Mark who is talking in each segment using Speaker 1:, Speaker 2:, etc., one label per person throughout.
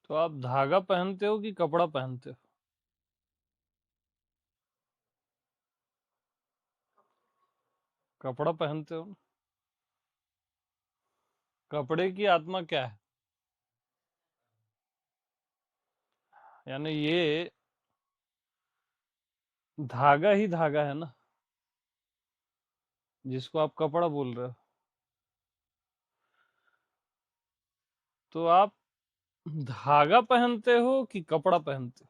Speaker 1: तो आप धागा पहनते हो कि कपड़ा पहनते हो? कपड़ा पहनते हो ना? कपड़े की आत्मा क्या है? यानी ये धागा ही धागा है ना, जिसको आप कपड़ा बोल रहे हो। तो आप धागा पहनते हो कि कपड़ा पहनते हो?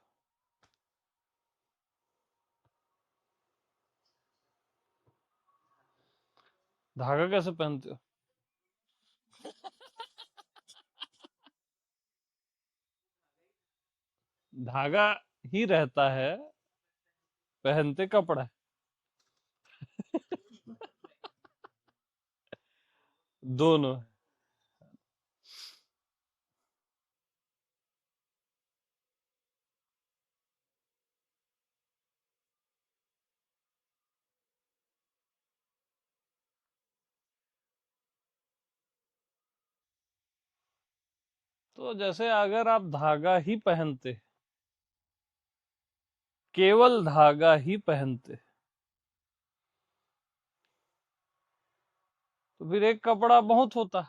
Speaker 1: धागा कैसे पहनते हो? धागा ही रहता है, पहनते कपड़ा है। दोनों है। तो जैसे अगर आप धागा ही पहनते, केवल धागा ही पहनते, तो फिर एक कपड़ा बहुत होता।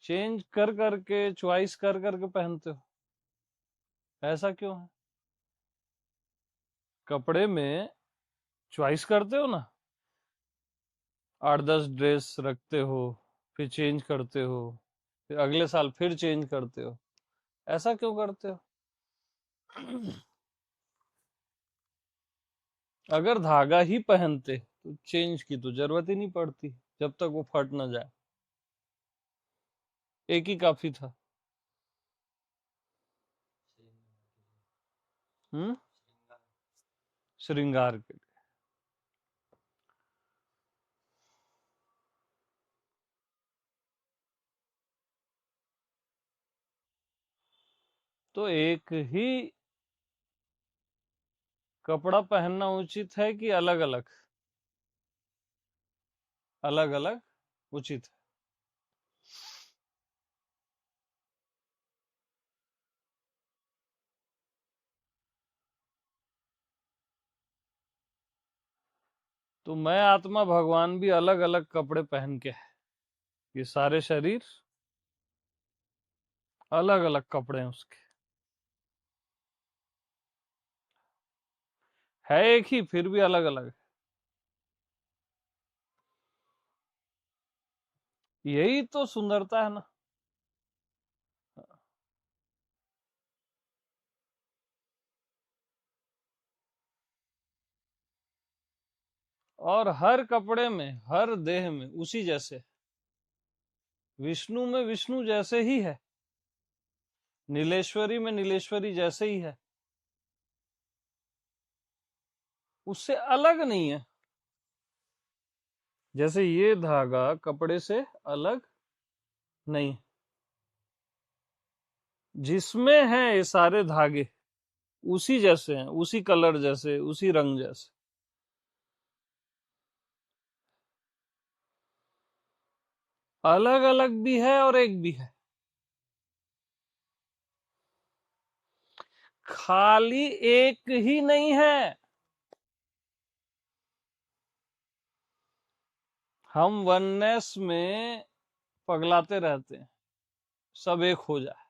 Speaker 1: चेंज कर करके, चॉइस कर करके पहनते हो, ऐसा क्यों है? कपड़े में चॉइस करते हो ना, 8-10 ड्रेस रखते हो, फिर चेंज करते हो, फिर अगले साल फिर चेंज करते हो, ऐसा क्यों करते हो? अगर धागा ही पहनते तो चेंज की तो जरूरत ही नहीं पड़ती, जब तक वो फट ना जाए। एक ही काफी था। हम्म। श्रृंगार के लिए। तो एक ही कपड़ा पहनना उचित है कि अलग अलग? अलग अलग उचित है। तो मैं आत्मा भगवान भी अलग अलग कपड़े पहन के है, ये सारे शरीर अलग अलग कपड़े हैं उसके। है एक ही, फिर भी अलग अलग है। यही तो सुंदरता है ना। और हर कपड़े में, हर देह में उसी जैसे, विष्णु में विष्णु जैसे ही है, नीलेश्वरी में नीलेश्वरी जैसे ही है, उससे अलग नहीं है। जैसे ये धागा कपड़े से अलग नहीं, जिसमें है ये सारे धागे उसी जैसे हैं, उसी कलर जैसे, उसी रंग जैसे। अलग अलग भी है और एक भी है। खाली एक ही नहीं है। हम वननेस में पगलाते रहते हैं, सब एक हो जाए।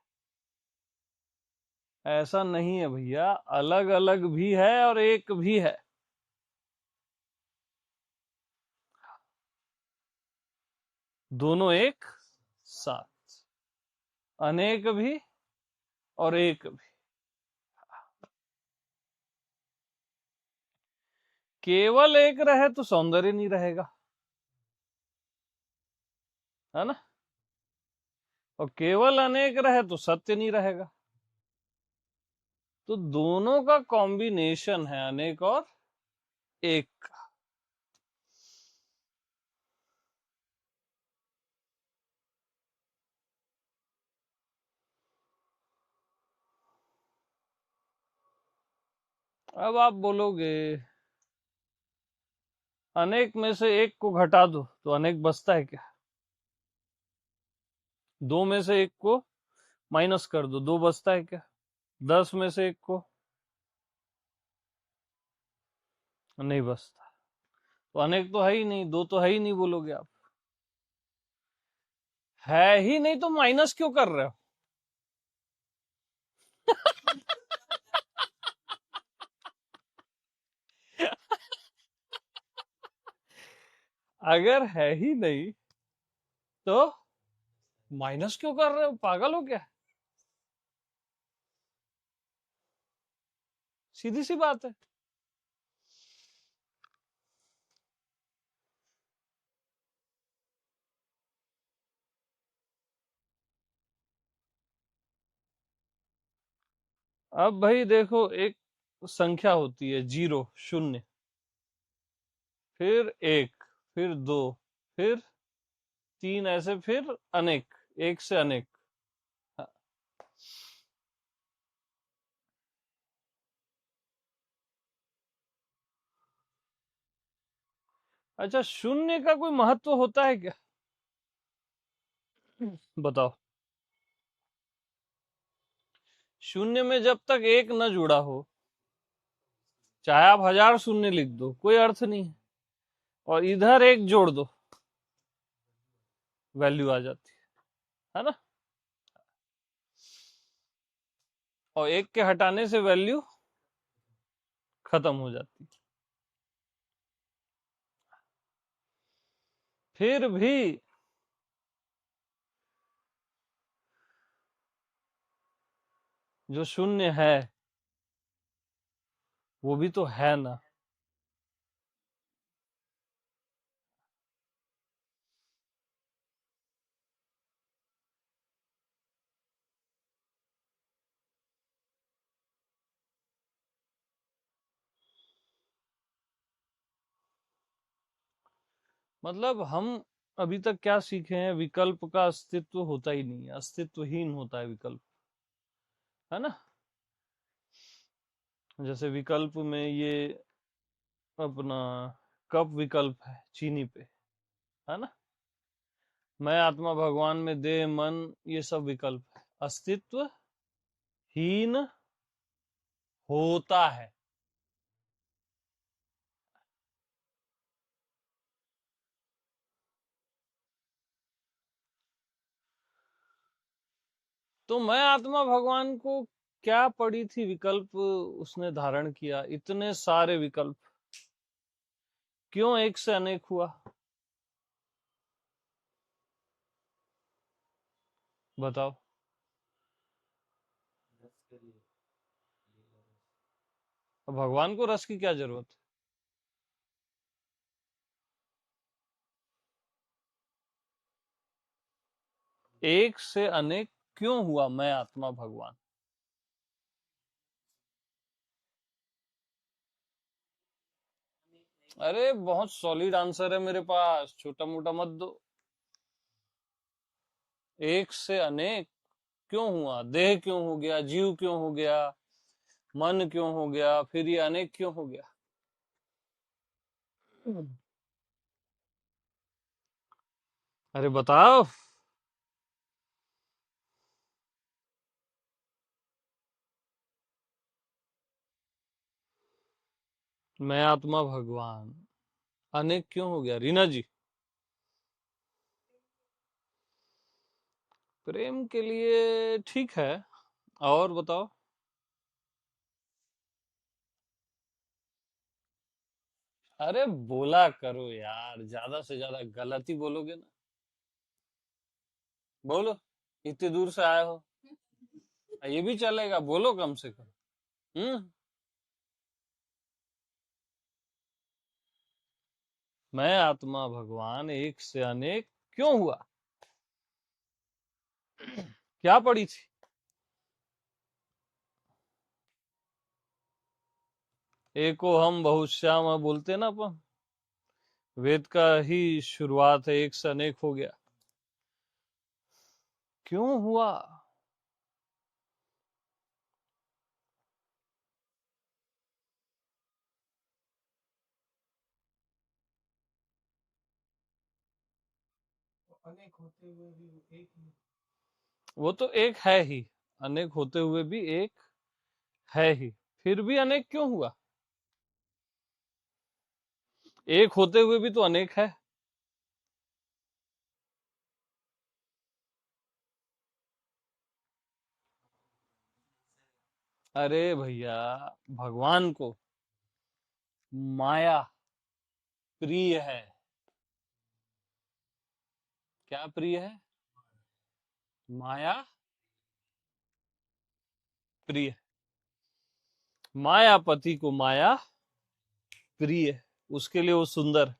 Speaker 1: ऐसा नहीं है भैया, अलग अलग भी है और एक भी है। दोनों एक साथ, अनेक भी और एक भी। केवल एक रहे तो सौंदर्य नहीं रहेगा, है ना? और केवल अनेक रहे तो सत्य नहीं रहेगा। तो दोनों का कॉम्बिनेशन है अनेक और एक का। अब आप बोलोगे अनेक में से एक को घटा दो तो अनेक बचता है क्या? दो में से एक को माइनस कर दो, 2 बचता है क्या? 10 में से 1 को नहीं बचता, तो अनेक तो है ही नहीं, 2 तो है ही नहीं बोलोगे आप। है ही नहीं तो माइनस क्यों कर रहे हो? अगर है ही नहीं तो माइनस क्यों कर रहे हो? पागल हो क्या? सीधी सी बात है। अब भाई देखो, एक संख्या होती है 0, 0, फिर 1, फिर 2, फिर 3, ऐसे फिर अनेक, 1 से अनेक। हाँ, अच्छा, 0 का कोई महत्व होता है क्या? बताओ। 0 में जब तक 1 न जुड़ा हो, चाहे आप 1000 शून्य लिख दो, कोई अर्थ नहीं है। और इधर 1 जोड़ दो, वैल्यू आ जाती है ना? और 1 के हटाने से वैल्यू खत्म हो जाती है। फिर भी जो 0 है वो भी तो है ना? मतलब हम अभी तक क्या सीखे हैं? विकल्प का अस्तित्व होता ही नहीं है, अस्तित्वहीन होता है विकल्प, है ना? जैसे विकल्प में ये अपना कप विकल्प है चीनी पे, है ना? मैं आत्मा भगवान में देह मन, ये सब विकल्प है, अस्तित्व हीन होता है। तो मैं आत्मा भगवान को क्या पड़ी थी विकल्प उसने धारण किया, इतने सारे विकल्प, क्यों 1 से अनेक हुआ? बताओ। अब भगवान को रस की क्या जरूरत? 1 से अनेक क्यों हुआ मैं आत्मा भगवान? अरे बहुत सॉलिड आंसर है मेरे पास, छोटा मोटा मत दो। 1 से अनेक क्यों हुआ? देह क्यों हो गया? जीव क्यों हो गया? मन क्यों हो गया? फिर ये अनेक क्यों हो गया? अरे बताओ। मैं आत्मा भगवान अनेक क्यों हो गया, रीना जी? प्रेम के लिए ठीक है, और बताओ। अरे बोला करो यार, ज्यादा से ज्यादा गलत ही बोलोगे ना। बोलो, इतनी दूर से आए हो। ये भी चलेगा, बोलो कम से कम। हम्म। मैं आत्मा भगवान 1 से अनेक क्यों हुआ? क्या पड़ी थी? एको हम बहुश्याम बोलते ना अपन, वेद का ही शुरुआत है, 1 से अनेक हो गया, क्यों हुआ? अनेक होते हुए भी एक ही। वो तो एक है ही, अनेक होते हुए भी एक है ही, फिर भी अनेक क्यों हुआ? एक होते हुए भी तो अनेक है। अरे भैया, भगवान को माया प्रिय है। क्या प्रिय है? माया प्रिय। मायापति को माया प्रिय, उसके लिए वो सुंदर,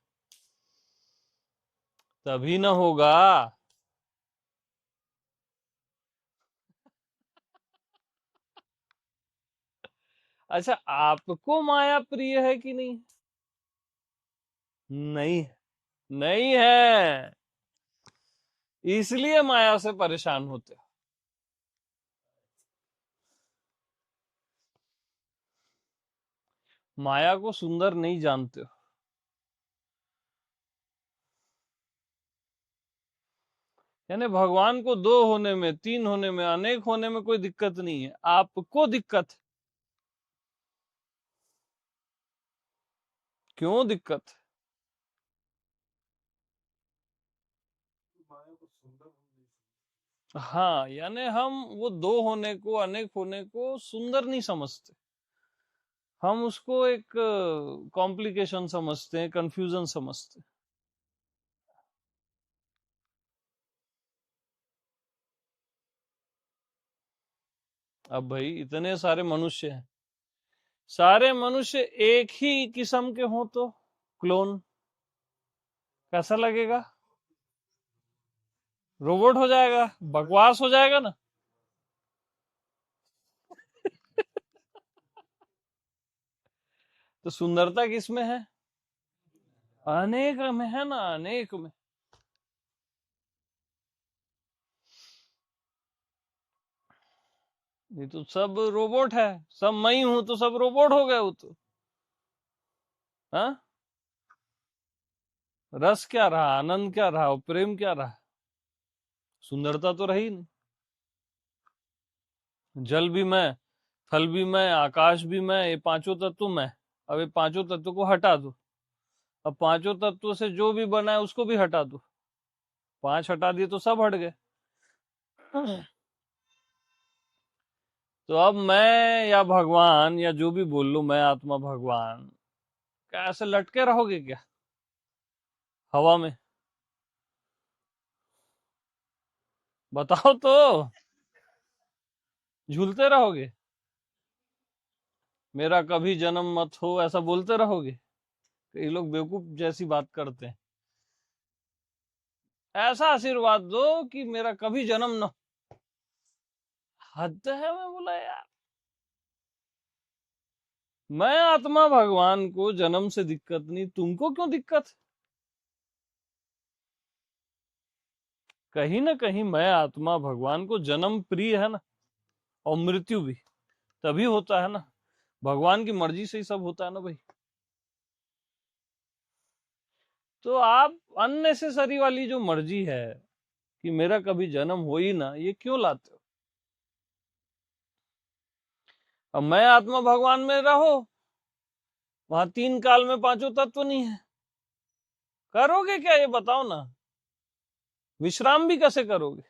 Speaker 1: तभी न होगा। अच्छा, आपको माया प्रिय है कि नहीं? नहीं, नहीं है, इसलिए माया से परेशान होते हो। माया को सुंदर नहीं जानते हो। यानी भगवान को दो होने में, तीन होने में, अनेक होने में कोई दिक्कत नहीं है, आपको दिक्कत है। क्यों दिक्कत? हाँ, यानी हम वो दो होने को, अनेक होने को सुंदर नहीं समझते, हम उसको एक कॉम्प्लिकेशन समझते हैं, कंफ्यूजन समझते हैं। अब भाई इतने सारे मनुष्य हैं, सारे मनुष्य एक ही किस्म के हों तो क्लोन कैसा लगेगा? रोबोट हो जाएगा, बकवास हो जाएगा ना। तो सुंदरता किसमें है? अनेक में है ना, अनेक में। ये तो सब रोबोट है, सब मैं ही हूं तो सब रोबोट हो गए वो तो। हाँ, रस क्या रहा, आनंद क्या रहा, प्रेम क्या रहा? सुंदरता तो रही नहीं। जल भी मैं, थल भी मैं, आकाश भी मैं, ये पांचों तत्व मैं। अब ये पांचों तत्व को हटा दो, अब पांचों तत्वों से जो भी बना है उसको भी हटा दो, पांच हटा दिए तो सब हट गए। तो अब मैं या भगवान या जो भी बोल लो, मैं आत्मा भगवान, क्या ऐसे लटके रहोगे क्या हवा में? बताओ तो, झूलते रहोगे? मेरा कभी जन्म मत हो ऐसा बोलते रहोगे? ये लोग बेवकूफ जैसी बात करते हैं। ऐसा आशीर्वाद दो कि मेरा कभी जन्म न। हद है, मैं बोला यार, मैं आत्मा भगवान को जन्म से दिक्कत नहीं, तुमको क्यों दिक्कत? कहीं ना कहीं मैं आत्मा भगवान को जन्म प्रिय है ना, और मृत्यु भी तभी होता है ना, भगवान की मर्जी से ही सब होता है ना भाई। तो आप अननेसेसरी वाली जो मर्जी है कि मेरा कभी जन्म हो ही ना, ये क्यों लाते हो? अब मैं आत्मा भगवान में रहो, वहां तीन काल में पांचों तत्व नहीं है, करोगे क्या ये बताओ ना? विश्राम भी कैसे करोगे?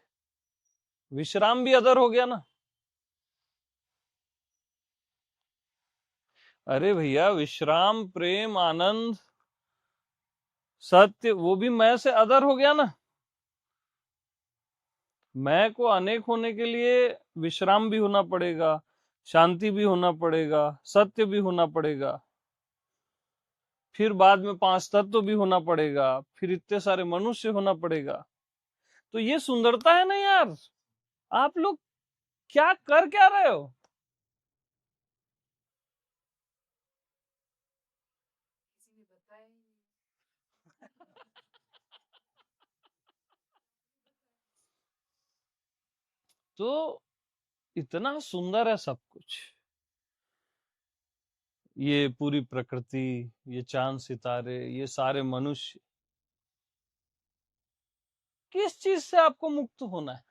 Speaker 1: विश्राम भी अदर हो गया ना। अरे भैया, विश्राम, प्रेम, आनंद, सत्य, वो भी मैं से अदर हो गया ना। मैं को अनेक होने के लिए विश्राम भी होना पड़ेगा, शांति भी होना पड़ेगा, सत्य भी होना पड़ेगा, फिर बाद में पांच तत्व भी होना पड़ेगा, फिर इतने सारे मनुष्य होना पड़ेगा। तो ये सुंदरता है ना यार। आप लोग क्या कर क्या रहे हो? तो इतना सुंदर है सब कुछ, ये पूरी प्रकृति, ये चांद सितारे, ये सारे मनुष्य, किस चीज से आपको मुक्त होना है?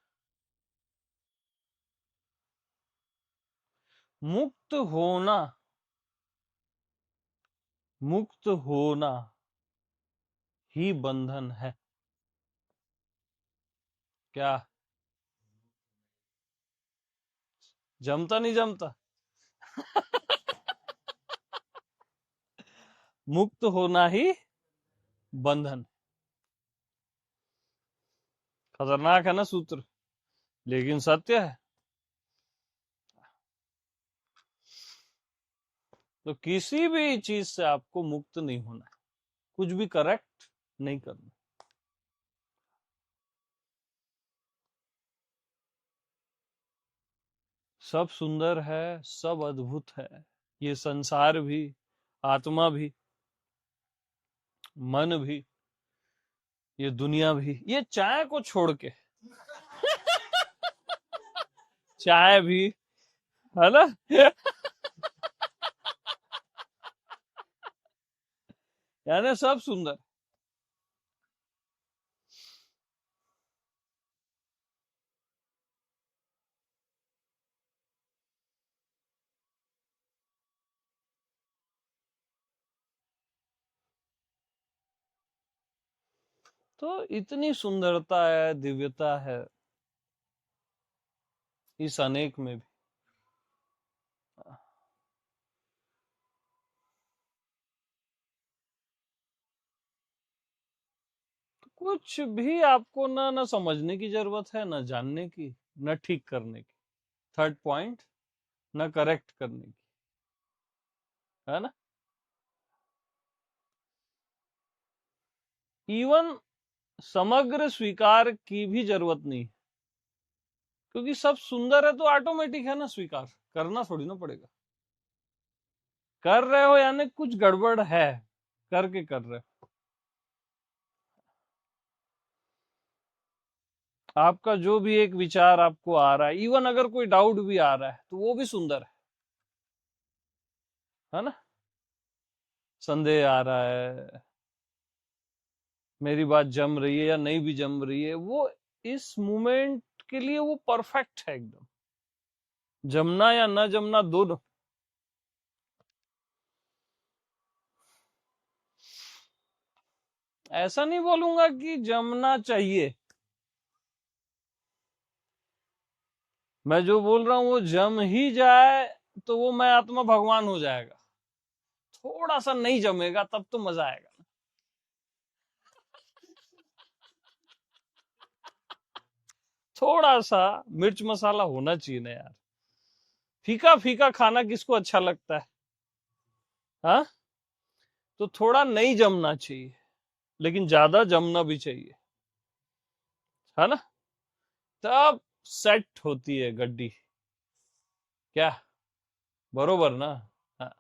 Speaker 1: मुक्त होना, मुक्त होना ही बंधन है। क्या? जमता नहीं जमता? मुक्त होना ही बंधन। खतरनाक है ना सूत्र, लेकिन सत्य है। तो किसी भी चीज से आपको मुक्त नहीं होना है, कुछ भी करेक्ट नहीं करना। सब सुंदर है, सब अद्भुत है, ये संसार भी, आत्मा भी, मन भी, ये दुनिया भी, ये चाय को छोड़ के, चाय भी, है ना? यानी सब सुंदर। तो इतनी सुंदरता है, दिव्यता है इस अनेक में भी। कुछ भी आपको ना समझने की जरूरत है, ना जानने की, ना ठीक करने की, थर्ड पॉइंट, ना करेक्ट करने की, है ना? इवन समग्र स्वीकार की भी जरूरत नहीं, क्योंकि सब सुंदर है तो ऑटोमेटिक है ना, स्वीकार करना थोड़ी ना पड़ेगा। कर रहे हो यानी कुछ गड़बड़ है, करके कर रहे हो। आपका जो भी एक विचार आपको आ रहा है, इवन अगर कोई डाउट भी आ रहा है, तो वो भी सुंदर है ना? संदेह आ रहा है, मेरी बात जम रही है या नहीं भी जम रही है, वो इस मोमेंट के लिए वो परफेक्ट है एकदम। जमना या ना जमना दोनों। ऐसा नहीं बोलूंगा कि जमना चाहिए, मैं जो बोल रहा हूं वो जम ही जाए तो वो मैं आत्मा भगवान हो जाएगा। थोड़ा सा नहीं जमेगा तब तो मजा आएगा। थोड़ा सा मिर्च मसाला होना चाहिए ना यार। फीका फीका खाना किसको अच्छा लगता है? हाँ, तो थोड़ा नहीं जमना चाहिए, लेकिन ज्यादा जमना भी चाहिए, है ना? तब सेट होती है गड्डी। क्या? बरोबर ना? हाँ।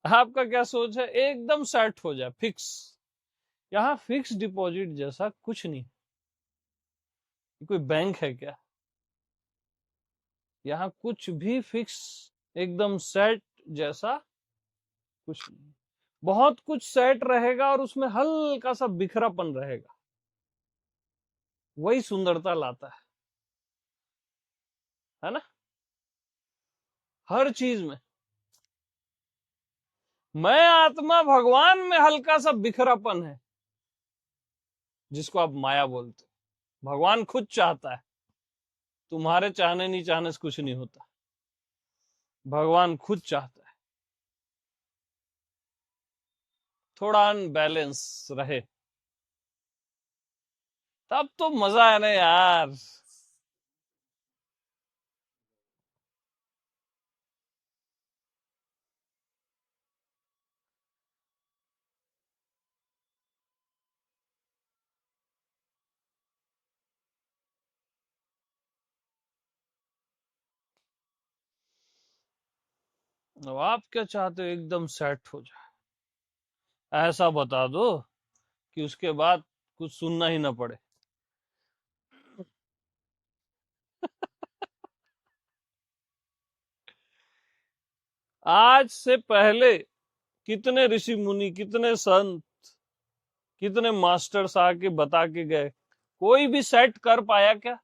Speaker 1: आपका क्या सोच है? एकदम सेट हो जाए, फिक्स। यहाँ फिक्स डिपॉजिट जैसा कुछ नहीं। कोई बैंक है क्या? यहाँ कुछ भी फिक्स, एकदम सेट जैसा कुछ नहीं। बहुत कुछ सेट रहेगा और उसमें हल्का सा बिखरापन रहेगा, वही सुंदरता लाता है ना? हर चीज में। मैं आत्मा भगवान में हल्का सा बिखरापन है, जिसको आप माया बोलते हो। भगवान खुद चाहता है, तुम्हारे चाहने नहीं चाहने से कुछ नहीं होता। भगवान खुद चाहता है थोड़ा अनबैलेंस रहे, तब तो मजा है ना यार। अब आप क्या चाहते हो? एकदम सेट हो जाए, ऐसा बता दो कि उसके बाद कुछ सुनना ही ना पड़े। आज से पहले कितने ऋषि मुनि, कितने संत, कितने मास्टर्स आके बता के गए, कोई भी सेट कर पाया क्या?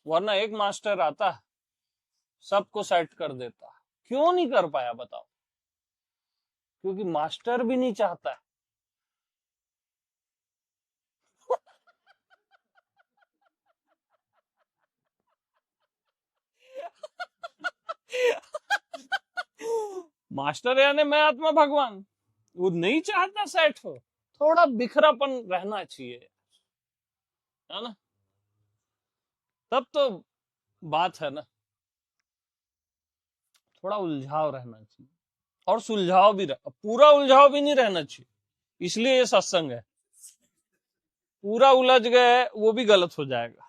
Speaker 1: वरना एक मास्टर आता, सबको सेट कर देता। क्यों नहीं कर पाया बताओ? क्योंकि मास्टर भी नहीं चाहता। मास्टर यानी मैं आत्मा भगवान, वो नहीं चाहता सेट हो। थोड़ा बिखरापन रहना चाहिए, है ना? तब तो बात है ना। थोड़ा उलझाव रहना चाहिए, और सुलझाव भी पूरा उलझाव भी नहीं रहना चाहिए। इसलिए ये सत्संग है। पूरा उलझ गए वो भी गलत हो जाएगा।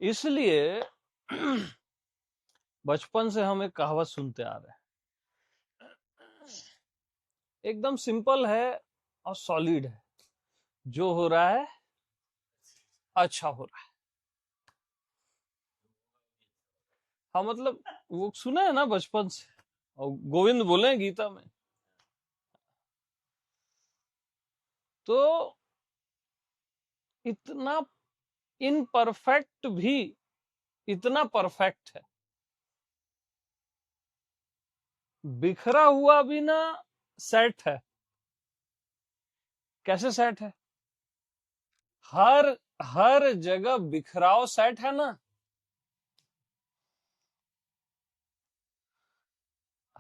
Speaker 1: इसलिए बचपन से हम एक कहावत सुनते आ रहे हैं, एकदम सिंपल है और सॉलिड है। जो हो रहा है अच्छा हो रहा है। हाँ मतलब वो सुना है ना बचपन से, और गोविंद बोले हैं गीता में। तो इतना इनपरफेक्ट भी इतना परफेक्ट है, बिखरा हुआ भी ना सेट है। कैसे सेट है? हर हर जगह बिखराव सेट है ना।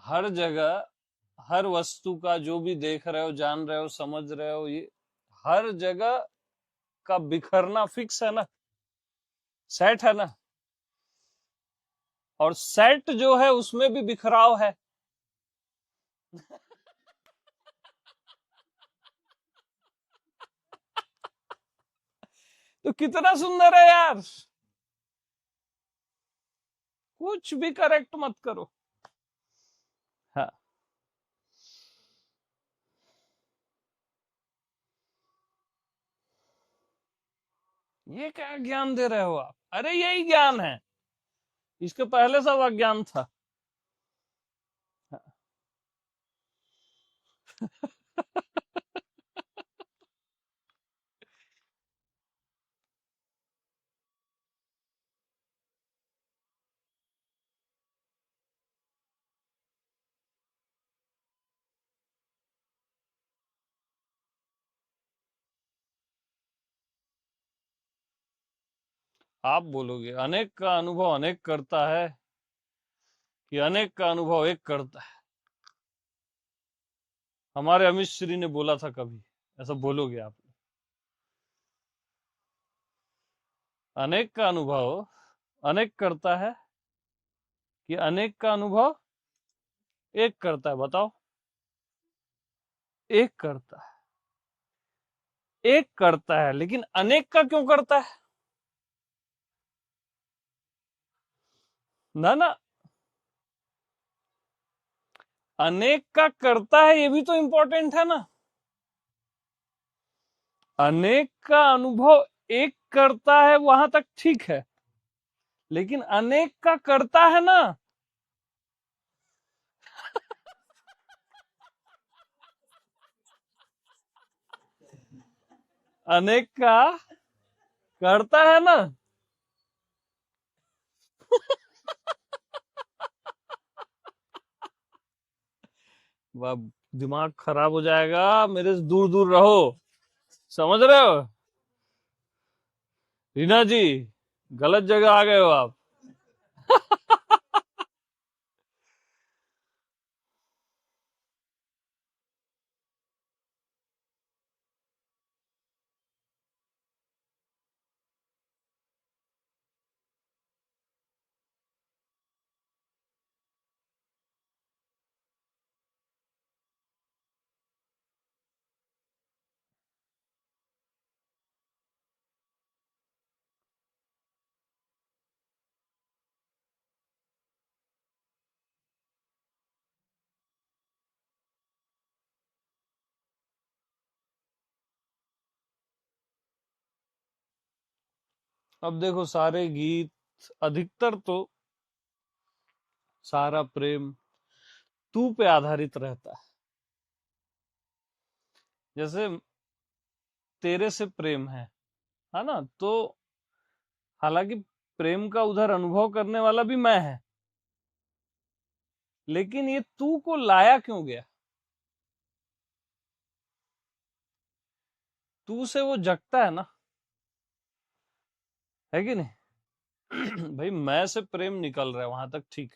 Speaker 1: हर जगह, हर वस्तु का जो भी देख रहे हो, जान रहे हो, समझ रहे हो, ये हर जगह का बिखरना फिक्स है ना, सेट है ना। और सेट जो है उसमें भी बिखराव है। तो कितना सुंदर है यार। कुछ भी करेक्ट मत करो। हाँ, ये क्या ज्ञान दे रहे हो आप? अरे यही ज्ञान है, इसके पहले सब अज्ञान था। आप बोलोगे अनेक का अनुभव अनेक करता है, कि अनेक का अनुभव एक करता है? हमारे अमित श्री ने बोला था कभी, ऐसा बोलोगे आप? अनेक का अनुभव अनेक करता है, कि अनेक का अनुभव एक करता है? बताओ। एक करता है, एक करता है, लेकिन अनेक का क्यों करता है? ना ना, अनेक का करता है, ये भी तो इंपॉर्टेंट है ना। अनेक का अनुभव एक करता है वहां तक ठीक है, लेकिन अनेक का करता है ना। अनेक का करता है ना। वाह, दिमाग खराब हो जाएगा, मेरे से दूर दूर रहो। समझ रहे हो रीना जी? गलत जगह आ गए हो आप। अब देखो सारे गीत, अधिकतर तो सारा प्रेम तू पे आधारित रहता है। जैसे तेरे से प्रेम है ना? तो हालांकि प्रेम का उधर अनुभव करने वाला भी मैं है, लेकिन ये तू को लाया क्यों गया? तू से वो जगता है ना, है कि नहीं? भाई मैं से प्रेम निकल रहा है वहां तक, ठीक।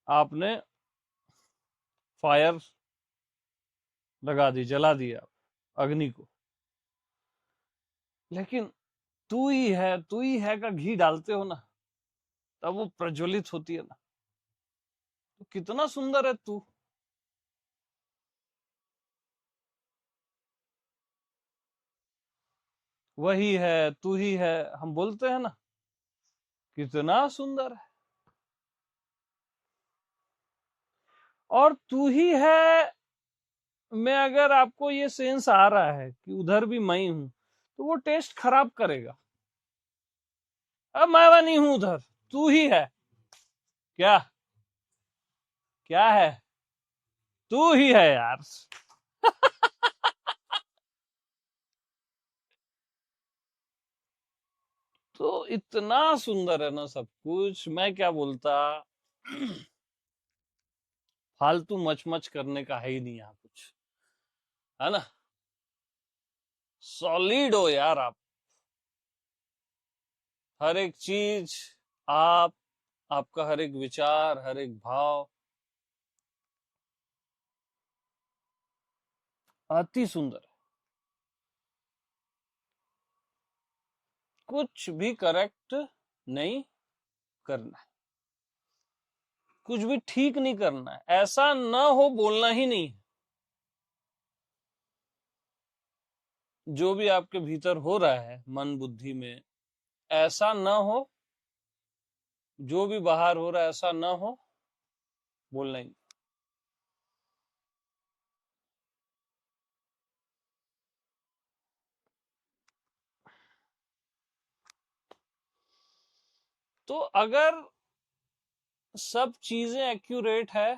Speaker 1: आपने फायर लगा दी, जला दिया अग्नि को, लेकिन तू ही है का घी डालते हो ना, तब वो प्रज्वलित होती है ना। तो कितना सुंदर है तू। वही है, तू ही है, हम बोलते हैं ना, कितना सुंदर है। और तू ही है में अगर आपको ये सेंस आ रहा है कि उधर भी मैं ही हूं, तो वो टेस्ट खराब करेगा। अब मैं नहीं हूं उधर, तू ही है। क्या? क्या है? तू ही है यार। तो इतना सुंदर है ना सब कुछ, मैं क्या बोलता। फालतू मच मच करने का है ही नहीं यहाँ कुछ, है ना? सॉलिड हो यार आप, हर एक चीज। आप, आपका हर एक विचार, हर एक भाव अति सुंदर है। कुछ भी करेक्ट नहीं करना है, कुछ भी ठीक नहीं करना है, ऐसा ना हो बोलना ही नहीं। जो भी आपके भीतर हो रहा है मन बुद्धि में, ऐसा ना हो, जो भी बाहर हो रहा है ऐसा ना हो, बोलना ही। तो अगर सब चीजें एक्यूरेट है,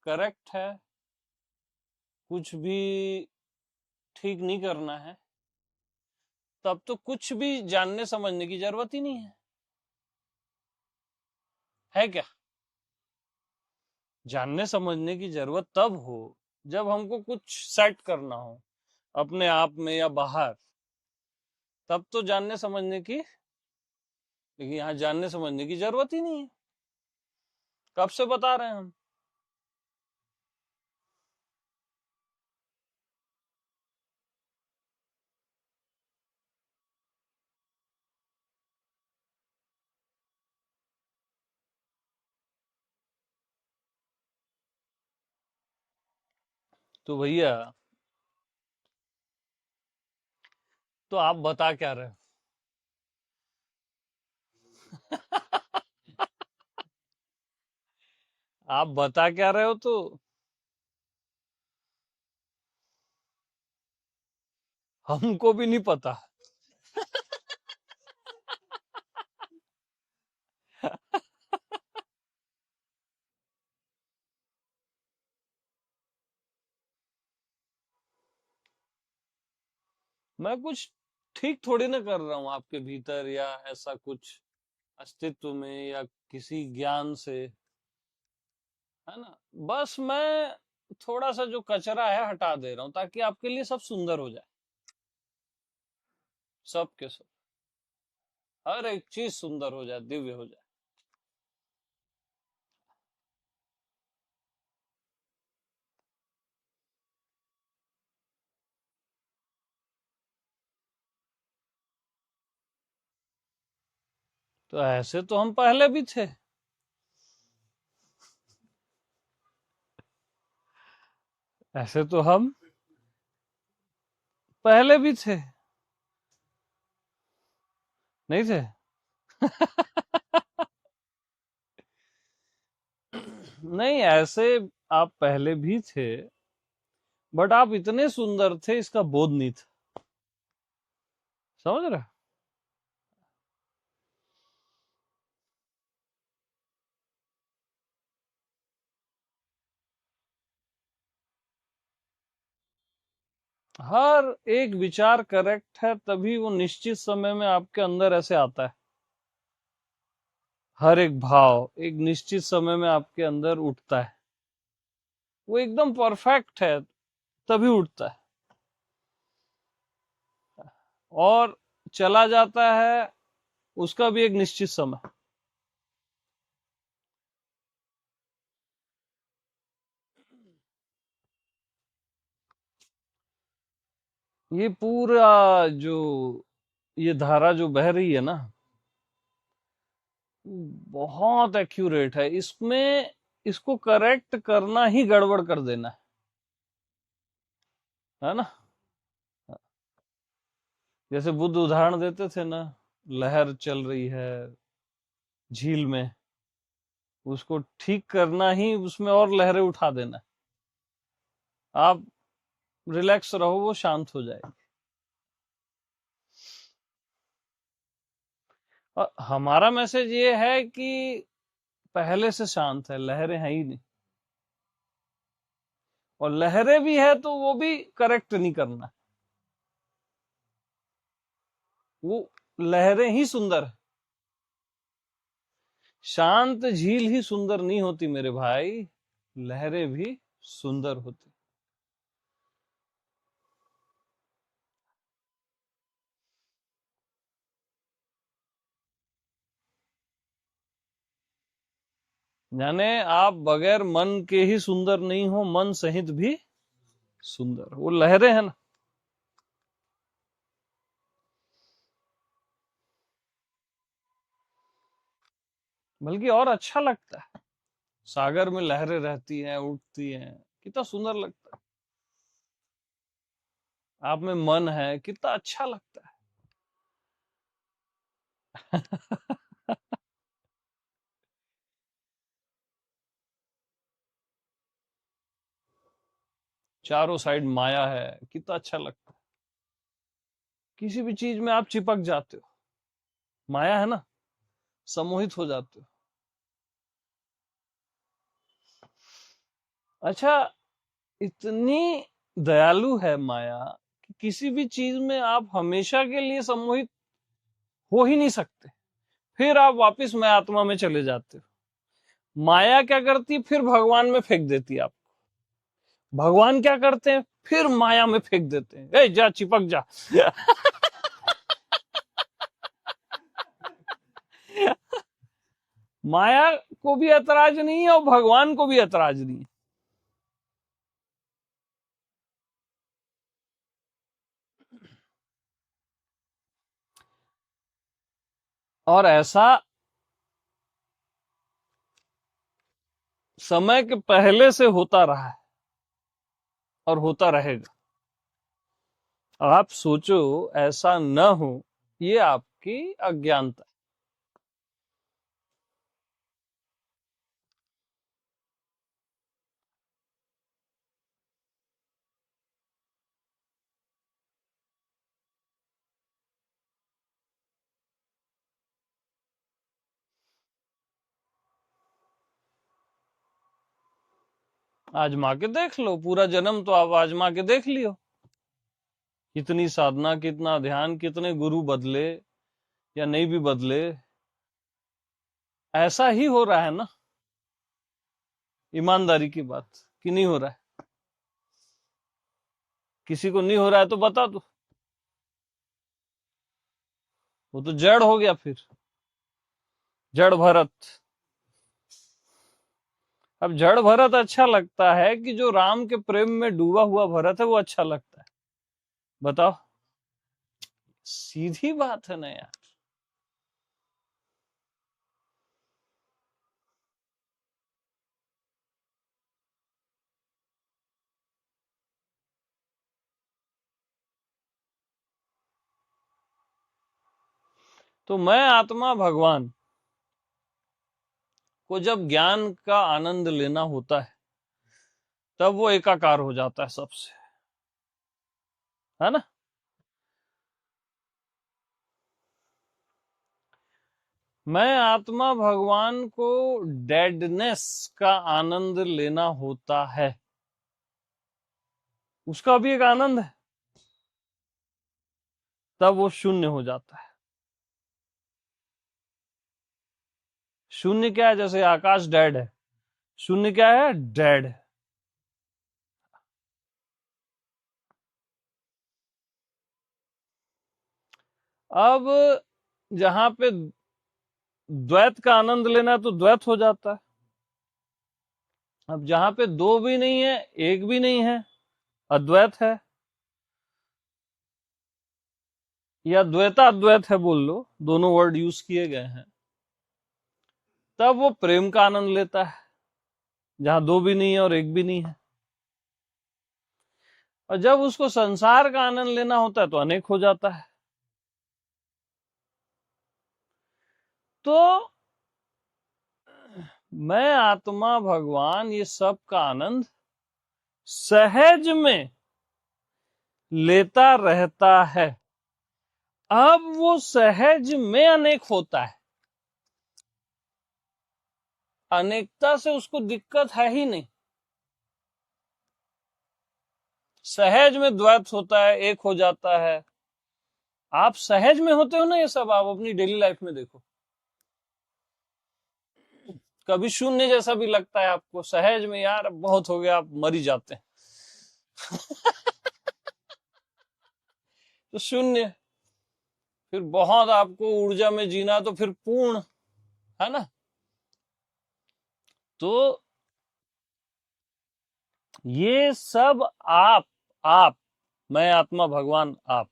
Speaker 1: करेक्ट है, कुछ भी ठीक नहीं करना है, तब तो कुछ भी जानने समझने की जरूरत ही नहीं है क्या? जानने समझने की जरूरत तब हो जब हमको कुछ सेट करना हो अपने आप में या बाहर, तब तो जानने समझने की। लेकिन यहाँ जानने समझने की जरूरत ही नहीं है, कब से बता रहे हैं हम। तो भैया, तो आप बता क्या रहे हो? आप बता क्या रहे हो? तो हमको भी नहीं पता। मैं कुछ ठीक थोड़ी ना कर रहा हूं आपके भीतर, या ऐसा कुछ अस्तित्व में या किसी ज्ञान से, है ना? बस मैं थोड़ा सा जो कचरा है हटा दे रहा हूं, ताकि आपके लिए सब सुंदर हो जाए, सब के सब, हर एक चीज सुंदर हो जाए, दिव्य हो जाए। तो ऐसे तो हम पहले भी थे, ऐसे तो हम पहले भी थे, नहीं थे? नहीं, ऐसे आप पहले भी थे, बट आप इतने सुंदर थे इसका बोध नहीं था। समझ रहे? हर एक विचार करेक्ट है, तभी वो निश्चित समय में आपके अंदर ऐसे आता है। हर एक भाव एक निश्चित समय में आपके अंदर उठता है, वो एकदम परफेक्ट है तभी उठता है, और चला जाता है उसका भी एक निश्चित समय। ये पूरा जो ये धारा जो बह रही है ना, बहुत एक्यूरेट है। इसमें इसको करेक्ट करना ही गड़बड़ कर देना है ना। जैसे बुद्ध उदाहरण देते थे ना, लहर चल रही है झील में, उसको ठीक करना ही उसमें और लहरें उठा देना। आप रिलैक्स रहो, वो शांत हो जाएगी। और हमारा मैसेज ये है कि पहले से शांत है, लहरें हैं ही नहीं, और लहरें भी है तो वो भी करेक्ट नहीं करना। वो लहरें ही सुंदर है, शांत झील ही सुंदर नहीं होती मेरे भाई, लहरें भी सुंदर होती। यानी आप बगैर मन के ही सुंदर नहीं हो, मन सहित भी सुंदर, वो लहरें हैं ना। बल्कि और अच्छा लगता है, सागर में लहरें रहती हैं, उठती हैं, कितना सुंदर लगता है। आप में मन है, कितना अच्छा लगता है। चारों साइड माया है, कितना अच्छा लगता है। किसी भी चीज में आप चिपक जाते हो, माया है ना, सम्मोहित हो जाते हो। अच्छा, इतनी दयालु है माया कि किसी भी चीज में आप हमेशा के लिए सम्मोहित हो ही नहीं सकते, फिर आप वापस मैं आत्मा में चले जाते हो। माया क्या करती है, फिर भगवान में फेंक देती है आप। भगवान क्या करते हैं, फिर माया में फेंक देते हैं, ए जा चिपक जा। माया को भी ऐतराज नहीं है और भगवान को भी ऐतराज नहीं है। और ऐसा समय के पहले से होता रहा है और होता रहेगा। आप सोचो ऐसा न हो, ये आपकी अज्ञानता। आजमा के देख लो, पूरा जन्म तो आप आजमा के देख लियो। कितनी साधना, कितना ध्यान, कितने गुरु बदले या नहीं भी बदले, ऐसा ही हो रहा है ना। ईमानदारी की बात कि नहीं हो रहा है। किसी को नहीं हो रहा है तो बता दो, वो तो जड़ हो गया फिर, जड़ भरत। अब जड़ भरत अच्छा लगता है कि जो राम के प्रेम में डूबा हुआ भरत है वो अच्छा लगता है? बताओ, सीधी बात है ना यार। तो मैं आत्मा भगवान को जब ज्ञान का आनंद लेना होता है, तब वो एकाकार हो जाता है सबसे, है ना। मैं आत्मा भगवान को डेडनेस का आनंद लेना होता है, उसका भी एक आनंद है। तब वो शून्य हो जाता है। शून्य क्या है? जैसे आकाश डेड है, शून्य क्या है? डेड है। अब जहां पे द्वैत का आनंद लेना है तो द्वैत हो जाता है। अब जहां पे दो भी नहीं है, एक भी नहीं है, अद्वैत है, या द्वैताद्वैत है बोल लो, दोनों वर्ड यूज किए गए हैं, तब वो प्रेम का आनंद लेता है, जहां दो भी नहीं है और एक भी नहीं है। और जब उसको संसार का आनंद लेना होता है तो अनेक हो जाता है। तो मैं आत्मा भगवान ये सब का आनंद सहज में लेता रहता है। अब वो सहज में अनेक होता है, अनेकता से उसको दिक्कत है ही नहीं। सहज में द्वैत होता है, एक हो जाता है। आप सहज में होते हो ना, ये सब आप अपनी डेली लाइफ में देखो, कभी शून्य जैसा भी लगता है आपको, सहज में यार बहुत हो गया, आप मर ही जाते हैं। तो शून्य, फिर बहुत आपको ऊर्जा में जीना, तो फिर पूर्ण, है ना। तो ये सब आप मैं आत्मा भगवान आप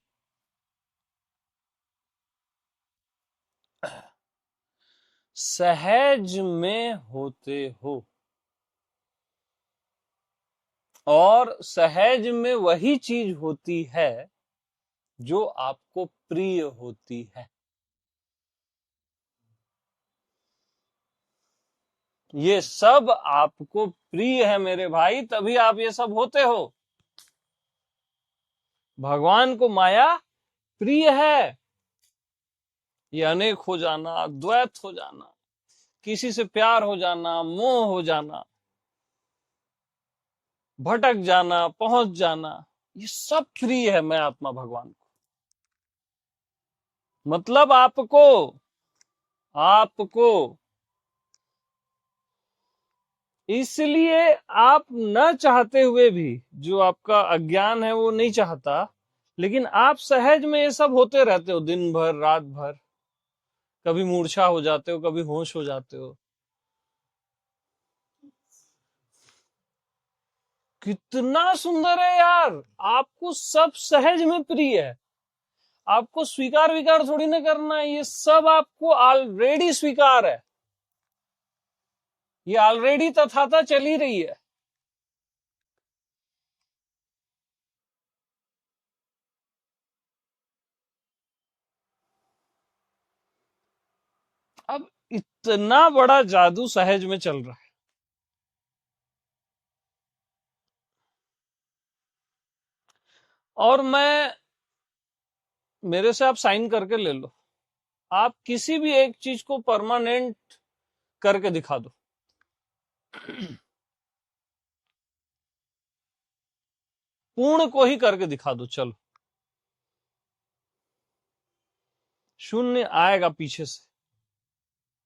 Speaker 1: सहज में होते हो, और सहज में वही चीज होती है जो आपको प्रिय होती है। ये सब आपको प्रिय है मेरे भाई, तभी आप ये सब होते हो। भगवान को माया प्रिय है। ये अनेक हो जाना, द्वैत हो जाना, किसी से प्यार हो जाना, मोह हो जाना, भटक जाना, पहुंच जाना, ये सब प्रिय है मैं आत्मा भगवान को। मतलब आपको आपको इसलिए आप न चाहते हुए भी, जो आपका अज्ञान है वो नहीं चाहता, लेकिन आप सहज में ये सब होते रहते हो, दिन भर रात भर। कभी मूर्छा हो जाते हो, कभी होश हो जाते हो। कितना सुंदर है यार, आपको सब सहज में प्रिय है। आपको स्वीकार विकार थोड़ी ना करना है, ये सब आपको ऑलरेडी स्वीकार है, ये ऑलरेडी तथाता चली रही है। अब इतना बड़ा जादू सहज में चल रहा है। और मैं, मेरे से आप साइन करके ले लो, आप किसी भी एक चीज को परमानेंट करके दिखा दो। पूर्ण को ही करके दिखा दो, चलो। शून्य आएगा पीछे से।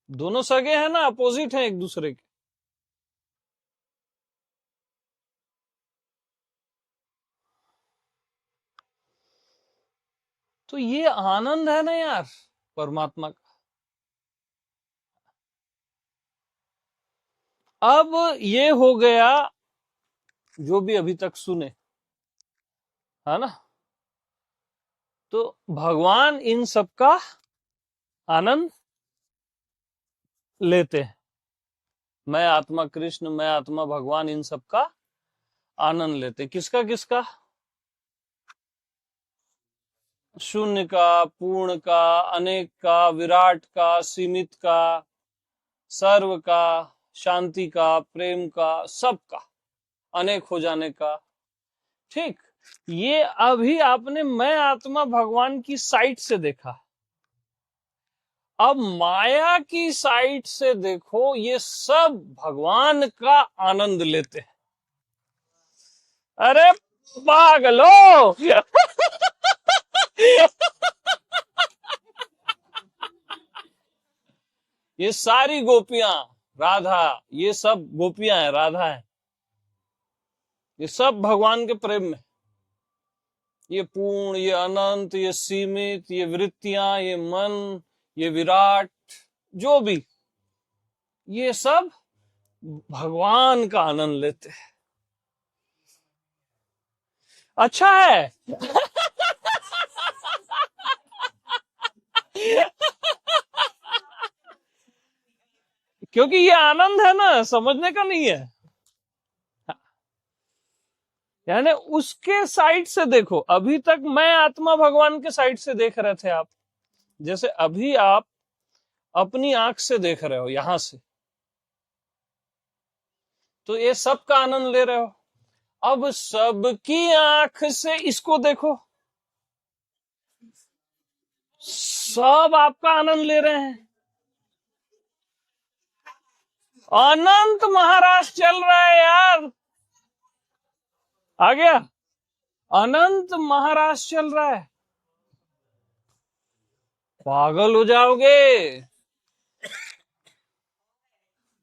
Speaker 1: दोनों सगे हैं ना, अपोजिट हैं एक दूसरे के। तो ये आनंद है ना यार परमात्मा का। अब ये हो गया जो भी अभी तक सुने, है ना। तो भगवान इन सब का आनंद लेते हैं। मैं आत्मा कृष्ण, मैं आत्मा भगवान, इन सब का आनंद लेते हैं। किसका किसका? शून्य का, पूर्ण का, अनेक का, विराट का, सीमित का, सर्व का, शांति का, प्रेम का, सबका, अनेक हो जाने का। ठीक, ये अभी आपने मैं आत्मा भगवान की साइड से देखा। अब माया की साइड से देखो, ये सब भगवान का आनंद लेते हैं। अरे पागलो ये सारी गोपियां, राधा, ये सब गोपियां हैं, राधा है, ये सब भगवान के प्रेम में, ये पूर्ण, ये अनंत, ये सीमित, ये वृत्तियां, ये मन, ये विराट, जो भी, ये सब भगवान का आनंद लेते हैं। अच्छा है। क्योंकि ये आनंद है ना, समझने का नहीं है। यानी उसके साइड से देखो, अभी तक मैं आत्मा भगवान के साइड से देख रहे थे आप, जैसे अभी आप अपनी आंख से देख रहे हो यहां से, तो ये सब का आनंद ले रहे हो। अब सबकी आंख से इसको देखो, सब आपका आनंद ले रहे हैं। अनंत महाराज चल रहा है यार, आ गया, अनंत महाराज चल रहा है, पागल हो जाओगे।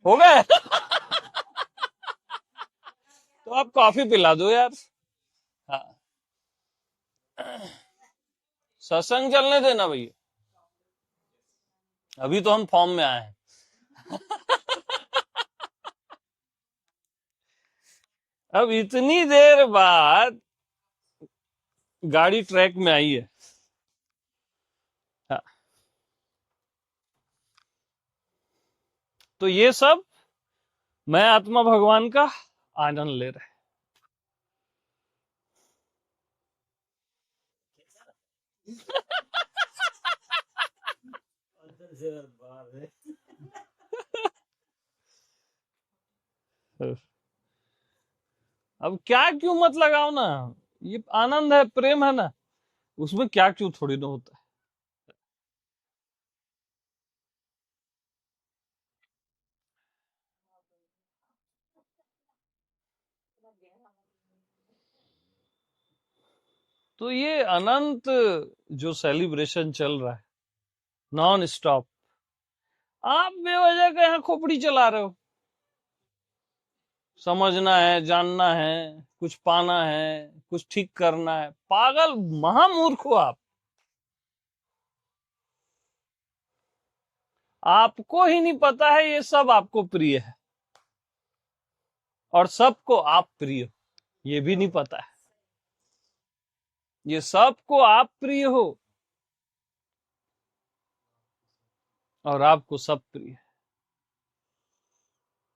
Speaker 1: हो गए। तो आप कॉफी पिला दो यार। हाँ, सत्संग चलने देना भैया, अभी तो हम फॉर्म में आए हैं। अब इतनी देर बाद गाड़ी ट्रैक में आई है। हाँ, तो ये सब मैं आत्मा भगवान का आनंद ले रहे हैं। अब क्या क्यों मत लगाओ ना, ये आनंद है, प्रेम है ना, उसमें क्या क्यों थोड़ी ना होता है। तो ये अनंत जो सेलिब्रेशन चल रहा है नॉन स्टॉप, आप बेवजह का यहाँ खोपड़ी चला रहे हो। समझना है, जानना है, कुछ पाना है, कुछ ठीक करना है, पागल महामूर्ख हो आप। आपको ही नहीं पता है ये सब आपको प्रिय है, और सबको आप प्रिय हो, ये भी नहीं पता है। ये सबको आप प्रिय हो और आपको सब प्रिय है।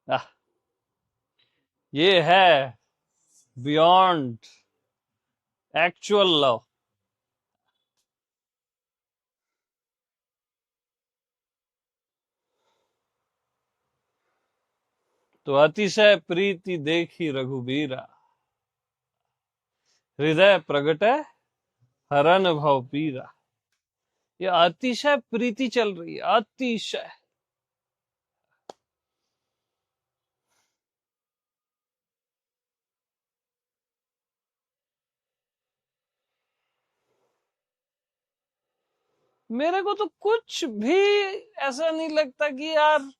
Speaker 1: आह, ये है बियॉन्ड एक्चुअल लव। तो अतिशय प्रीति देखी रघुबीरा, हृदय प्रगटे हरन भव पीरा। ये अतिशय प्रीति चल रही है, अतिशय। मेरे को तो कुछ भी ऐसा नहीं लगता कि यार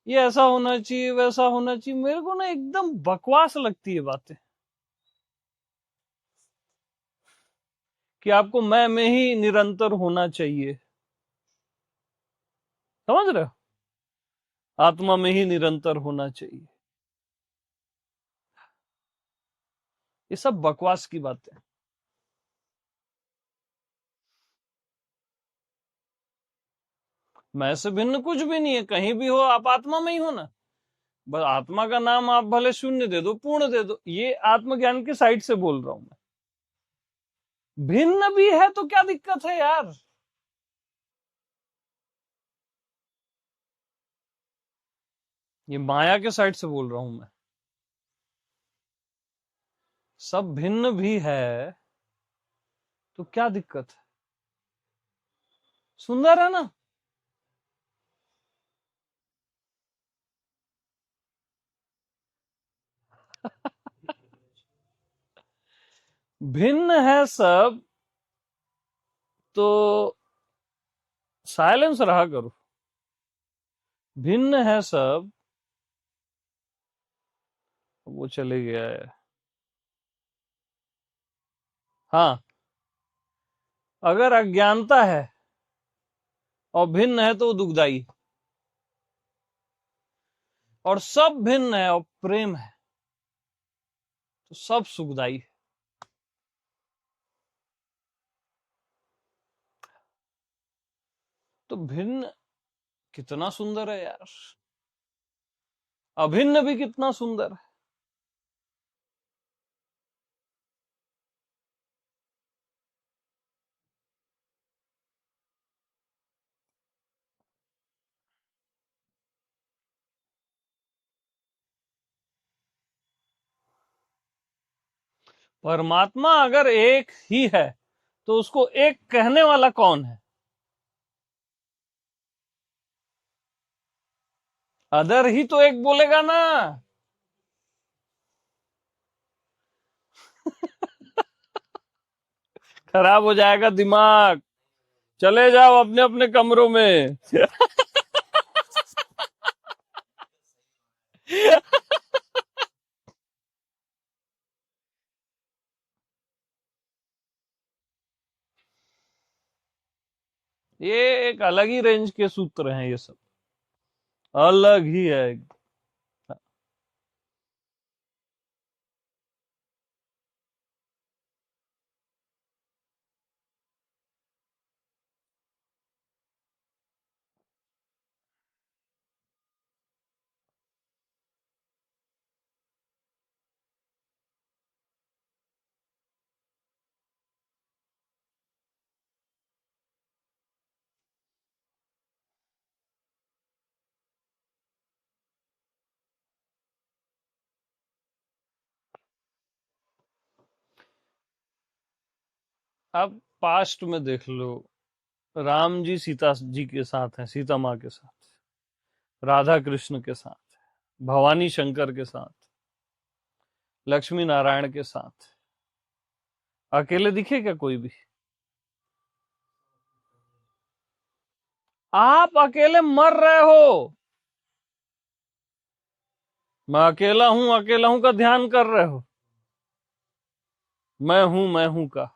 Speaker 1: ये ऐसा होना चाहिए, वैसा होना चाहिए। मेरे को ना एकदम बकवास लगती है बातें, कि आपको मैं में ही निरंतर होना चाहिए। समझ रहे हो, आत्मा में ही निरंतर होना चाहिए। ये सब बकवास की बातें। मैं से भिन्न कुछ भी नहीं है, कहीं भी हो आप आत्मा में ही हो ना। बस आत्मा का नाम आप भले शून्य दे दो, पूर्ण दे दो, ये आत्मज्ञान के साइड से बोल रहा हूं मैं। भिन्न भी है तो क्या दिक्कत है यार। ये माया के साइड से बोल रहा हूं मैं। सब भिन्न भी है तो क्या दिक्कत है, सुंदर है ना। भिन्न है सब तो साइलेंस रहा करो। भिन्न है सब, वो चले गया है। हाँ, अगर अज्ञानता है और भिन्न है तो वो दुखदाई है, और सब भिन्न है और प्रेम है तो सब सुखदाई है। तो भिन्न कितना सुंदर है यार, अभिन्न भी कितना सुंदर है। परमात्मा अगर एक ही है तो उसको एक कहने वाला कौन है? अदर ही तो एक बोलेगा ना। खराब हो जाएगा दिमाग, चले जाओ अपने अपने कमरों में। ये एक अलग ही रेंज के सूत्र हैं, ये सब अलग ही है। अब पास्ट में देख लो, राम जी सीता जी के साथ हैं, सीता माँ के साथ, राधा कृष्ण के साथ, भवानी शंकर के साथ, लक्ष्मी नारायण के साथ। अकेले दिखे क्या कोई भी? आप अकेले मर रहे हो। मैं अकेला हूं का ध्यान कर रहे हो। मैं हूं का।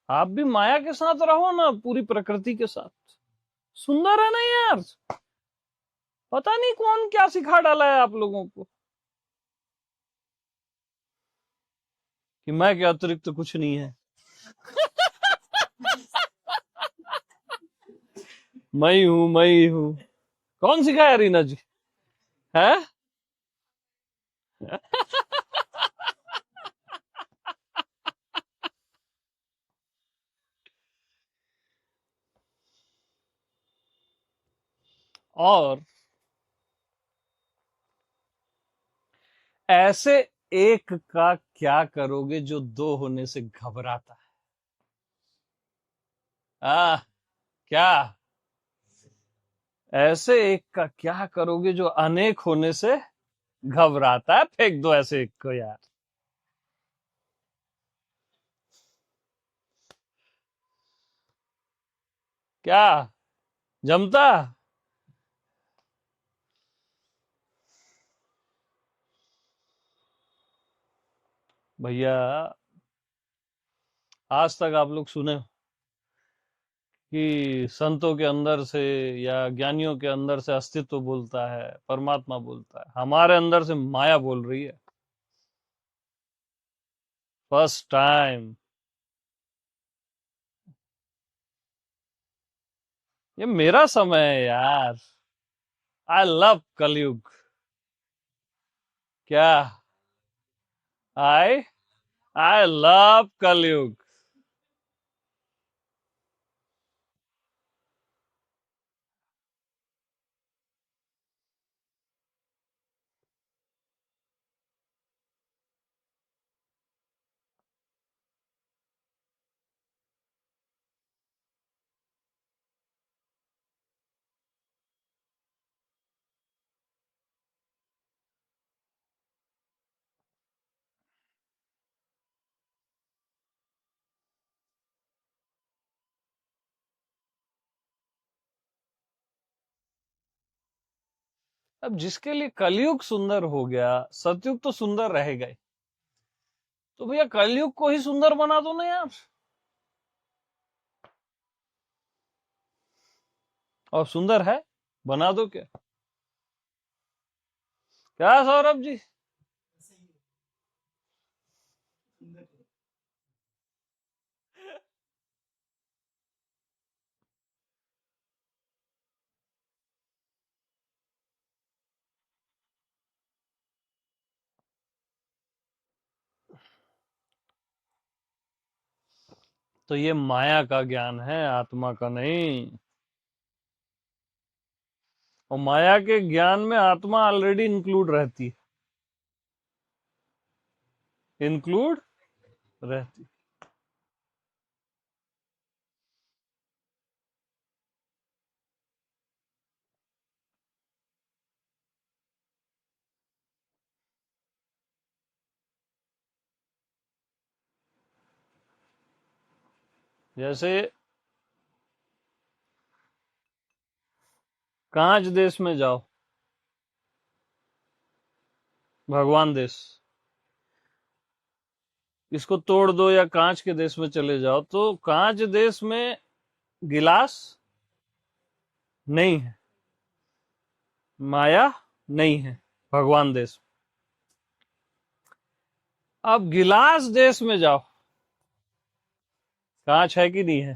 Speaker 1: आप भी माया के साथ रहो ना, पूरी प्रकृति के साथ। सुंदर है ना यार? पता नहीं कौन क्या सिखा डाला है आप लोगों को कि मैं के अतिरिक्त तो कुछ नहीं है। मैं ही हूं, मैं ही हूं। कौन सिखाया रीना जी? है? और ऐसे एक का क्या करोगे जो दो होने से घबराता है? क्या? ऐसे एक का क्या करोगे जो अनेक होने से घबराता है? फेंक दो ऐसे एक को यार। क्या जमता? भैया, आज तक आप लोग सुने हो कि संतों के अंदर से या ज्ञानियों के अंदर से अस्तित्व बोलता है, परमात्मा बोलता है? हमारे अंदर से माया बोल रही है। First time. ये मेरा समय है यार। आई लव कलयुग। क्या? आई आई लव कलयुग। अब जिसके लिए कलयुग सुंदर हो गया, सतयुग तो सुंदर रहेगा ही। तो भैया कलयुग को ही सुंदर बना दो ना यार। और सुंदर है, बना दो क्या। क्या सौरभ जी। तो ये माया का ज्ञान है, आत्मा का नहीं। और माया के ज्ञान में आत्मा ऑलरेडी इंक्लूड रहती है, इंक्लूड रहती। जैसे कांच देश में जाओ, भगवान देश, इसको तोड़ दो या कांच के देश में चले जाओ, तो कांच देश में गिलास नहीं है, माया नहीं है, भगवान देश। अब गिलास देश में जाओ, कांच है कि नहीं है।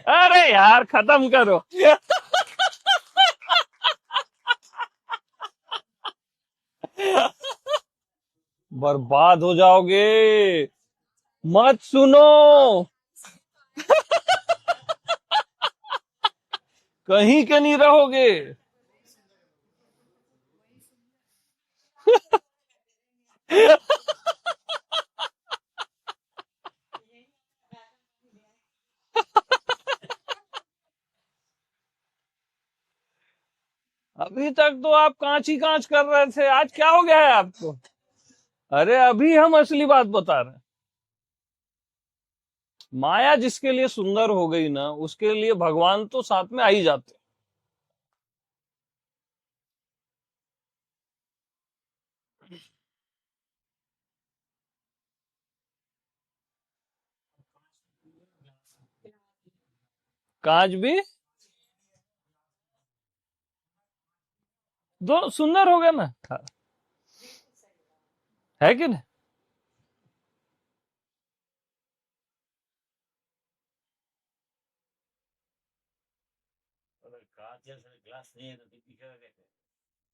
Speaker 1: अरे यार खत्म करो। बर्बाद हो जाओगे, मत सुनो, कहीं के नहीं रहोगे। अभी तक तो आप कांच ही कांच कर रहे थे, आज क्या हो गया है आपको। अरे अभी हम असली बात बता रहे हैं। माया जिसके लिए सुंदर हो गई ना, उसके लिए भगवान तो साथ में आ ही जाते। कांच भी दो सुंदर हो गया ना, है कि नहीं।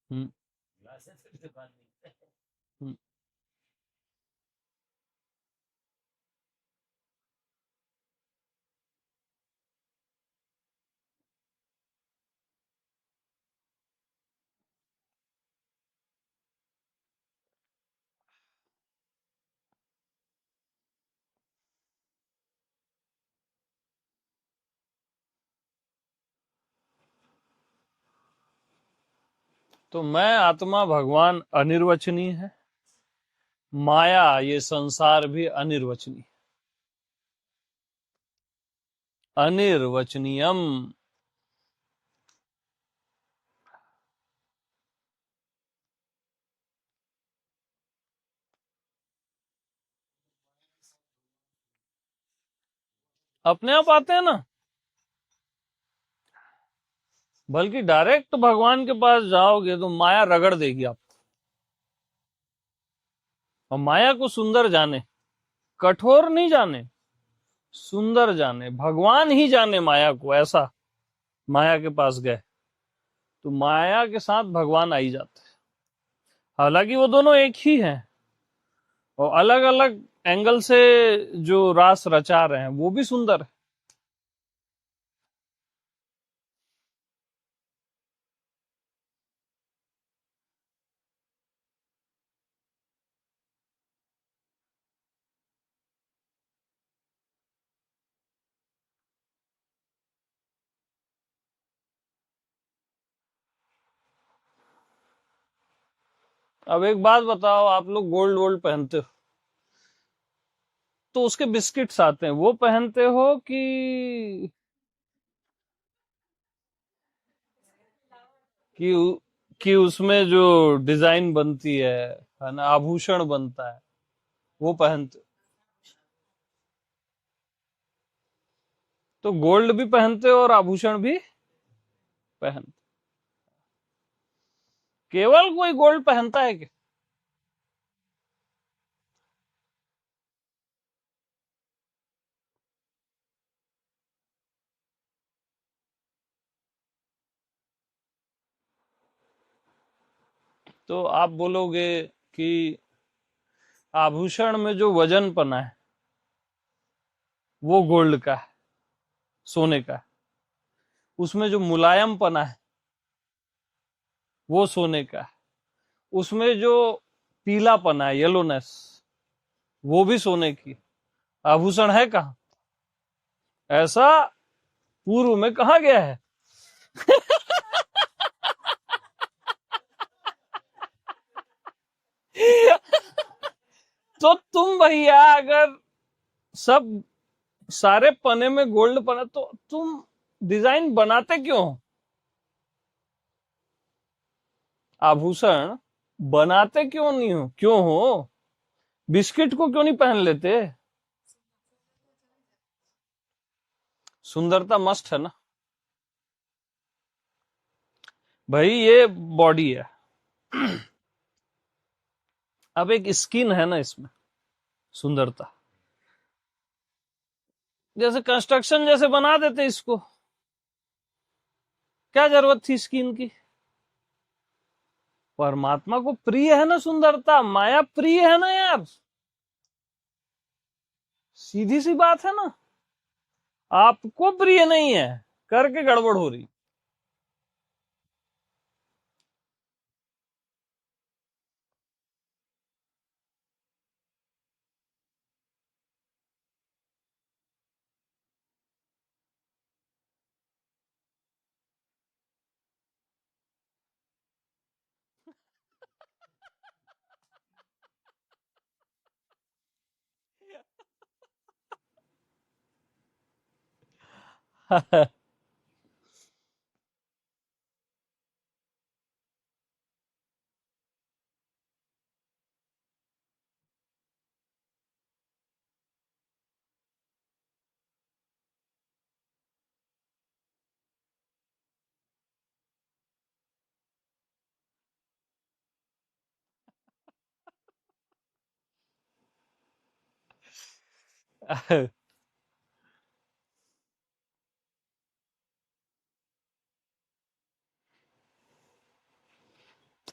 Speaker 1: हम्म, हम्म। तो मैं आत्मा भगवान अनिर्वचनीय है, माया ये संसार भी अनिर्वचनीय, अनिर्वचनीयम। अपने आप आते हैं ना, बल्कि डायरेक्ट भगवान के पास जाओगे तो माया रगड़ देगी आप। और माया को सुंदर जाने, कठोर नहीं जाने, सुंदर जाने, भगवान ही जाने माया को। ऐसा माया के पास गए तो माया के साथ भगवान आ ही जाते हैं। हालांकि वो दोनों एक ही हैं और अलग अलग एंगल से जो रास रचा रहे हैं वो भी सुंदर है। अब एक बात बताओ, आप लोग गोल्ड वोल्ड पहनते हो तो उसके बिस्किट्स आते हैं, वो पहनते हो कि कि उसमें जो डिजाइन बनती है ना, आभूषण बनता है, वो पहनते। तो गोल्ड भी पहनते हो और आभूषण भी पहनते। केवल कोई गोल्ड पहनता है क्या? तो आप बोलोगे कि आभूषण में जो वजनपना है वो गोल्ड का है, सोने का है। उसमें जो मुलायमपना है वो सोने का है। उसमें जो पीलापना है, येलोनेस, वो भी सोने की। आभूषण है कहाँ? ऐसा पूर्व में कहा गया है? तो तुम भैया अगर सब सारे पने में गोल्ड पना, तो तुम डिजाइन बनाते क्यों हो? आभूषण बनाते क्यों नहीं हो, क्यों हो? बिस्किट को क्यों नहीं पहन लेते? सुंदरता मस्ट है ना भाई, ये बॉडी है। अब एक स्किन है ना इसमें, सुंदरता। जैसे कंस्ट्रक्शन जैसे बना देते इसको, क्या जरूरत थी स्किन की? परमात्मा को प्रिय है ना सुंदरता, माया प्रिय है ना यार। सीधी सी बात है ना। आपको प्रिय नहीं है, करके गड़बड़ हो रही।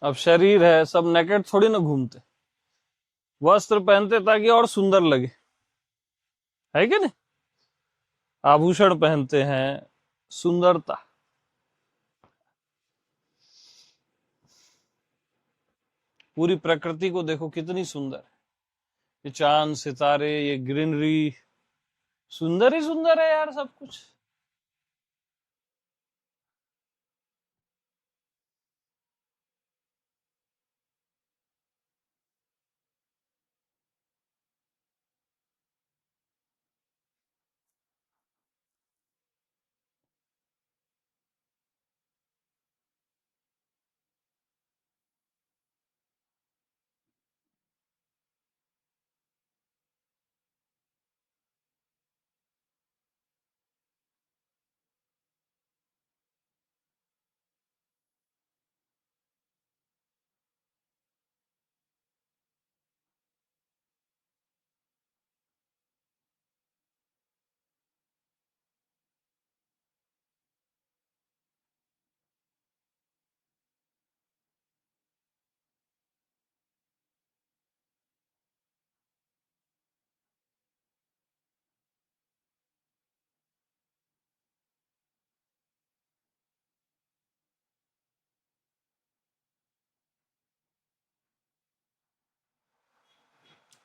Speaker 1: अब शरीर है, सब नेकेड थोड़ी ना घूमते। वस्त्र पहनते ताकि और सुंदर लगे, है कि नहीं? आभूषण पहनते हैं, सुंदरता। पूरी प्रकृति को देखो कितनी सुंदर है। ये चांद सितारे, ये ग्रीनरी, सुंदर ही सुंदर है यार सब कुछ।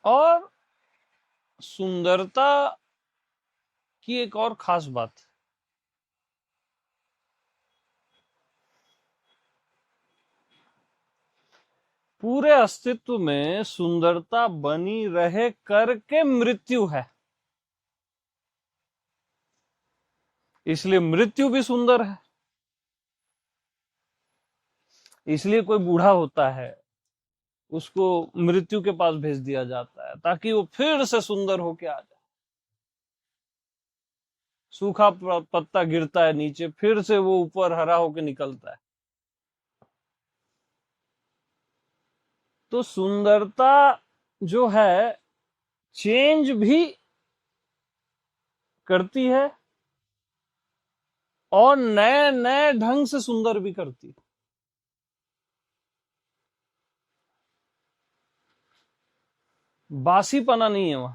Speaker 1: और सुंदरता की एक और खास बात, पूरे अस्तित्व में सुंदरता बनी रहे करके मृत्यु है, इसलिए मृत्यु भी सुंदर है। इसलिए कोई बूढ़ा होता है, उसको मृत्यु के पास भेज दिया जाता है ताकि वो फिर से सुंदर होके आ जाए। सूखा पत्ता गिरता है नीचे, फिर से वो ऊपर हरा होके निकलता है। तो सुंदरता जो है चेंज भी करती है और नए नए ढंग से सुंदर भी करती है। बासीपना नहीं है वहां।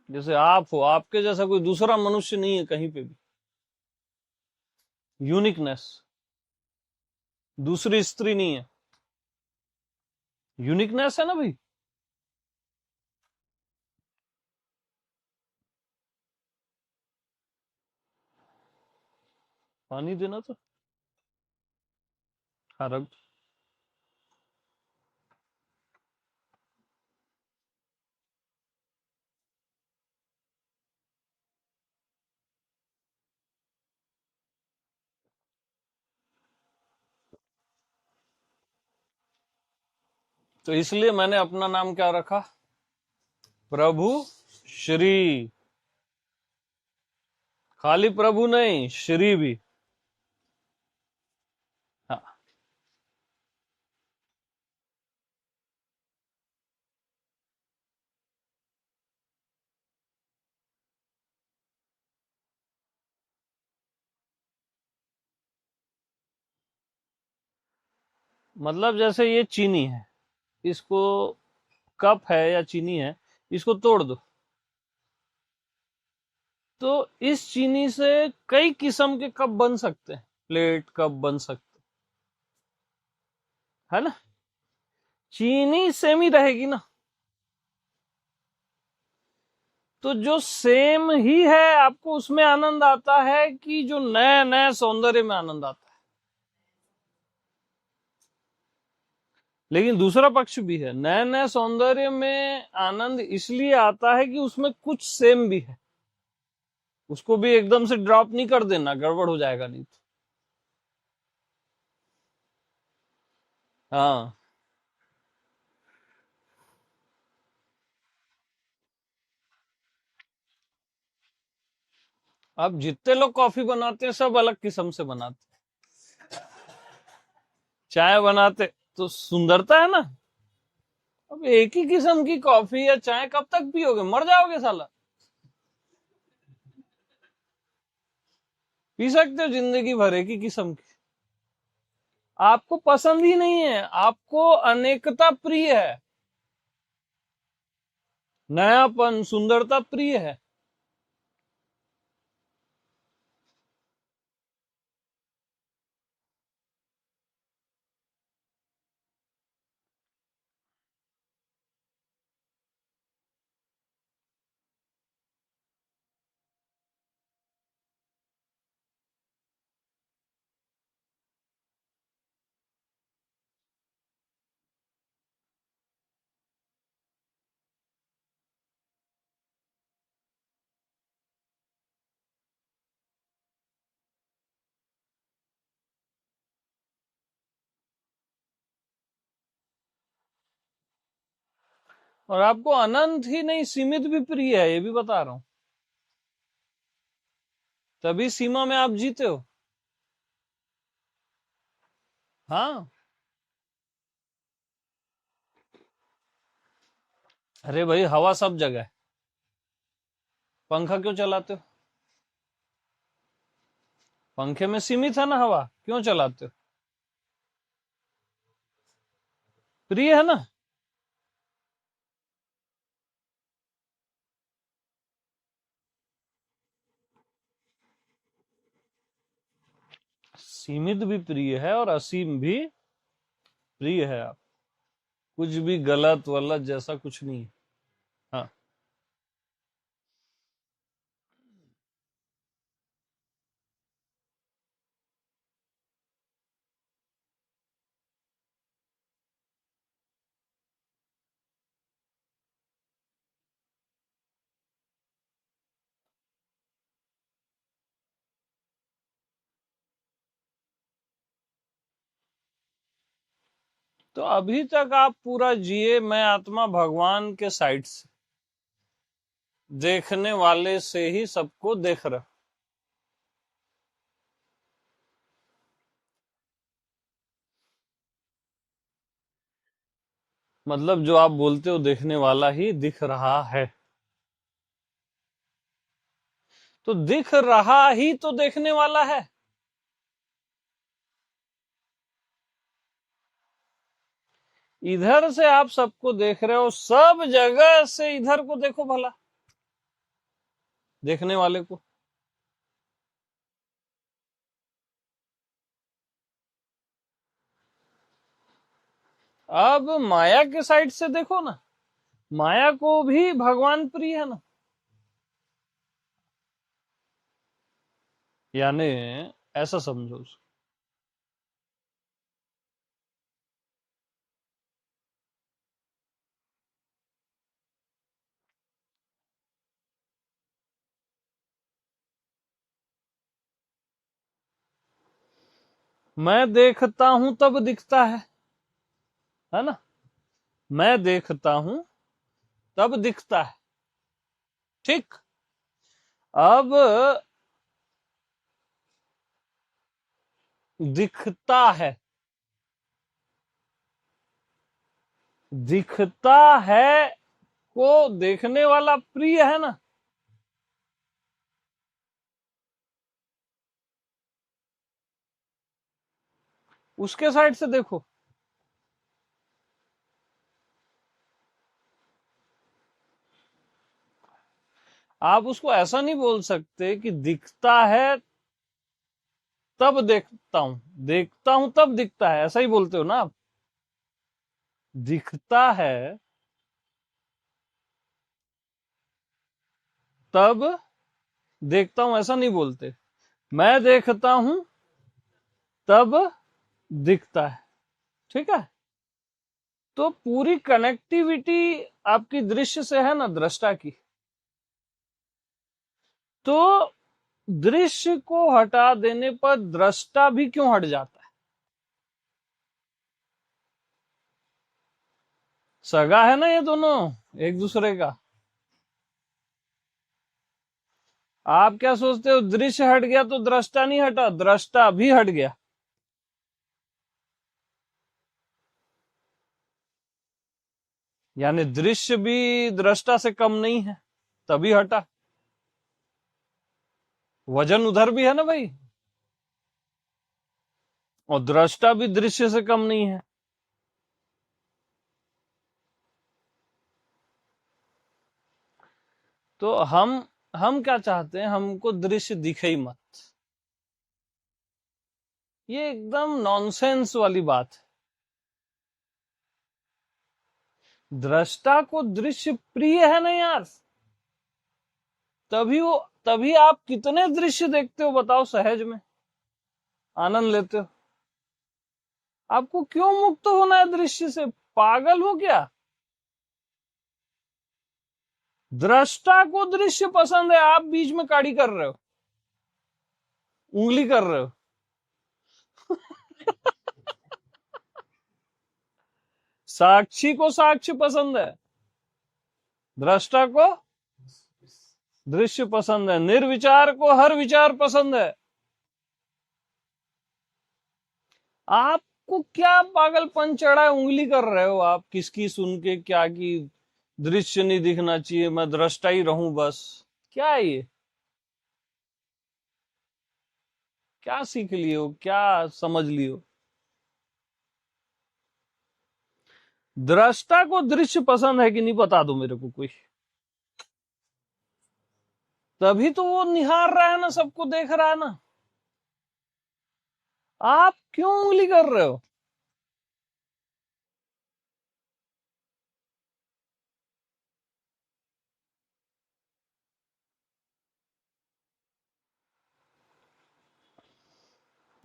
Speaker 1: जैसे आप हो, आपके जैसा कोई दूसरा मनुष्य नहीं है कहीं पे भी। यूनिकनेस, दूसरी स्त्री नहीं है। यूनिकनेस है ना भाई। पानी देना तो हरक। तो इसलिए मैंने अपना नाम क्या रखा? प्रभु श्री। खाली प्रभु नहीं, श्री भी। हाँ, मतलब जैसे ये चीनी है, इसको, कप है या चीनी है, इसको तोड़ दो तो इस चीनी से कई किस्म के कप बन सकते हैं, प्लेट कप बन सकते है ना। चीनी सेम ही रहेगी ना। तो जो सेम ही है आपको उसमें आनंद आता है कि जो नए नए सौंदर्य में आनंद आता है। लेकिन दूसरा पक्ष भी है, नए नए सौंदर्य में आनंद इसलिए आता है कि उसमें कुछ सेम भी है। उसको भी एकदम से ड्रॉप नहीं कर देना, गड़बड़ हो जाएगा नहीं तो। हाँ। अब जितने लोग कॉफी बनाते हैं सब अलग किस्म से बनाते हैं। चाय बनाते तो सुंदरता है ना। अब एक ही किस्म की कॉफी या चाय कब तक पियोगे, मर जाओगे साला। पी सकते हो जिंदगी भर एक ही किस्म की। आपको पसंद ही नहीं है, आपको अनेकता प्रिय है, नयापन सुंदरता प्रिय है। और आपको अनंत ही नहीं सीमित भी प्रिय है, ये भी बता रहा हूं। तभी सीमा में आप जीते हो। हाँ। अरे भाई, हवा सब जगह है, पंखा क्यों चलाते हो? पंखे में सीमित है ना हवा, क्यों चलाते हो? प्रिय है ना। सीमित भी प्रिय है और असीम भी प्रिय है। आप कुछ भी गलत वलत जैसा कुछ नहीं है। हाँ। तो अभी तक आप पूरा जिए मैं आत्मा भगवान के साइड से, देखने वाले से ही सबको देख रहे। मतलब जो आप बोलते हो देखने वाला ही दिख रहा है, तो दिख रहा ही तो देखने वाला है। इधर से आप सबको देख रहे हो, सब जगह से इधर को देखो भला, देखने वाले को। अब माया के साइड से देखो ना, माया को भी भगवान प्रिय है ना। यानी ऐसा समझो उसको। मैं देखता हूं तब दिखता है ना। मैं देखता हूं तब दिखता है, ठीक। अब दिखता है, दिखता है को देखने वाला प्रिय है ना। उसके साइड से देखो। आप उसको ऐसा नहीं बोल सकते कि दिखता है तब देखता हूं तब दिखता है, ऐसा ही बोलते हो ना आप। दिखता है तब देखता हूं ऐसा नहीं बोलते। मैं देखता हूं तब दिखता है, ठीक है। तो पूरी कनेक्टिविटी आपकी दृश्य से है ना, दृष्टा की। तो दृश्य को हटा देने पर दृष्टा भी क्यों हट जाता है? सगा है ना ये दोनों एक दूसरे का। आप क्या सोचते हो, दृश्य हट गया तो दृष्टा नहीं हटा, दृष्टा भी हट गया। यानी दृश्य भी दृष्टा से कम नहीं है, तभी हटा। वजन उधर भी है ना भाई, और दृष्टा भी दृश्य से कम नहीं है। तो हम क्या चाहते हैं, हमको दृश्य दिखे ही मत। ये एकदम नॉनसेंस वाली बात है। दृष्टा को दृश्य प्रिय है ना यार, तभी वो, तभी आप कितने दृश्य देखते हो बताओ, सहज में आनंद लेते हो। आपको क्यों मुक्त होना है दृश्य से, पागल हो क्या? दृष्टा को दृश्य पसंद है, आप बीच में काड़ी कर रहे हो, उंगली कर रहे हो। साक्षी को साक्ष्य पसंद है, दृष्टा को दृश्य पसंद है, निर्विचार को हर विचार पसंद है। आपको क्या पागलपन चढ़ा है, उंगली कर रहे हो आप किसकी सुन के, क्या की दृश्य नहीं दिखना चाहिए, मैं दृष्टा ही रहूं बस। क्या है ये, क्या सीख लियो, क्या समझ लियो? दृष्टा को दृश्य पसंद है कि नहीं, बता दो मेरे को कोई। तभी तो वो निहार रहा है ना, सबको देख रहा है ना। आप क्यों उंगली कर रहे हो?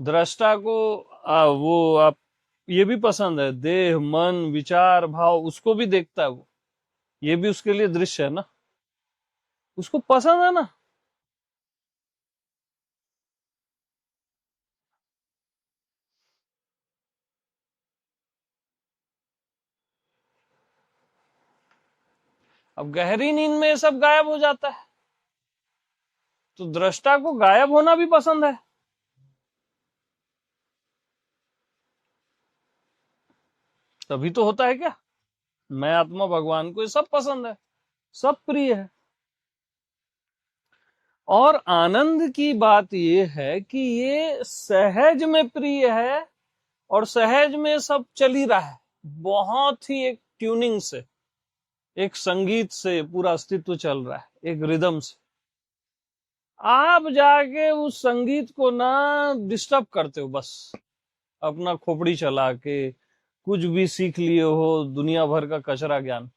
Speaker 1: दृष्टा को वो आप, ये भी पसंद है, देह मन विचार भाव उसको भी देखता है वो, ये भी उसके लिए दृश्य है ना, उसको पसंद है ना। अब गहरी नींद में ये सब गायब हो जाता है, तो दृष्टा को गायब होना भी पसंद है। तभी तो होता है क्या, मैं आत्मा भगवान को ये सब पसंद है, सब प्रिय है। और आनंद की बात ये है कि ये सहज में प्रिय है, और सहज में सब चल ही रहा है, बहुत ही एक ट्यूनिंग से, एक संगीत से पूरा अस्तित्व चल रहा है, एक रिदम से। आप जाके उस संगीत को ना डिस्टर्ब करते हो, बस अपना खोपड़ी चला के कुछ भी सीख लिए हो, दुनिया भर का कचरा ज्ञान।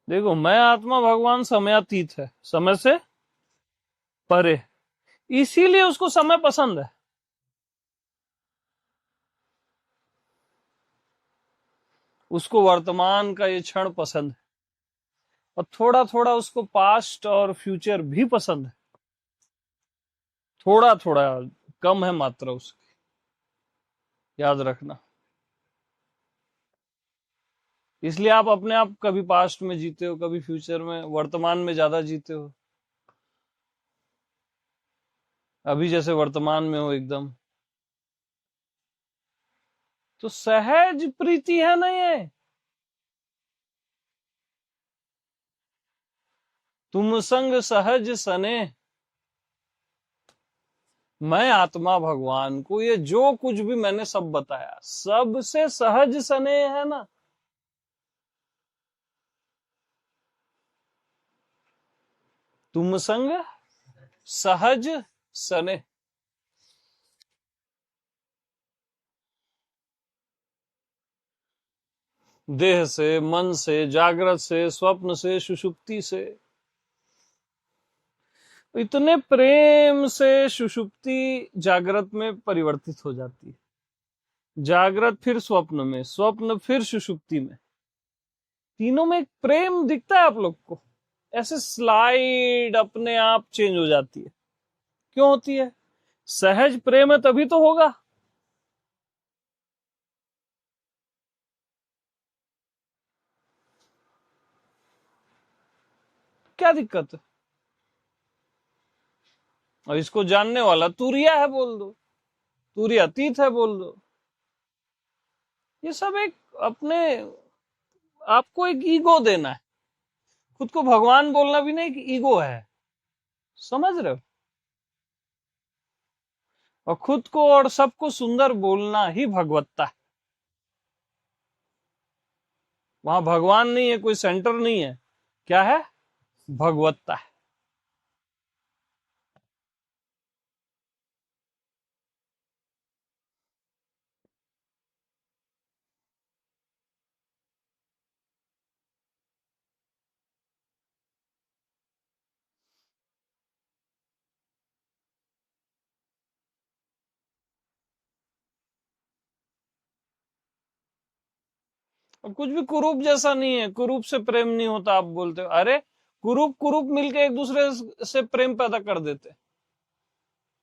Speaker 1: देखो, मैं आत्मा भगवान समयातीत है, समय से परे, इसीलिए उसको समय पसंद है। उसको वर्तमान का ये क्षण पसंद है, और थोड़ा थोड़ा उसको पास्ट और फ्यूचर भी पसंद है, थोड़ा थोड़ा, कम है मात्रा उसकी, याद रखना। इसलिए आप अपने आप कभी पास्ट में जीते हो, कभी फ्यूचर में, वर्तमान में ज्यादा जीते हो। अभी जैसे वर्तमान में हो एकदम, तो सहज प्रीति है ना ये। तुम संग सहज सने, मैं आत्मा भगवान को ये जो कुछ भी मैंने सब बताया, सबसे सहज सने है ना। तुम संग सहज सने, देह से, मन से, जागृत से, स्वप्न से, सुषुप्ति से, इतने प्रेम से सुषुप्ति जागृत में परिवर्तित हो जाती है, जागृत फिर स्वप्न में, स्वप्न फिर सुषुप्ति में, तीनों में एक प्रेम दिखता है आप लोग को, ऐसे स्लाइड अपने आप चेंज हो जाती है। क्यों होती है? सहज प्रेम है तभी तो होगा। क्या दिक्कत है? और इसको जानने वाला तुरिया है बोल दो, तुरिया अतीत है बोल दो। ये सब एक अपने आपको एक ईगो देना है, खुद को भगवान बोलना भी नहीं, कि ईगो है, समझ रहे हो? और खुद को और सबको सुंदर बोलना ही भगवत्ता है। वहां भगवान नहीं है, कोई सेंटर नहीं है, क्या है? भगवत्ता है। और कुछ भी कुरूप जैसा नहीं है, कुरूप से प्रेम नहीं होता आप बोलते हो, अरे कुरूप कुरूप मिलके एक दूसरे से प्रेम पैदा कर देते हैं,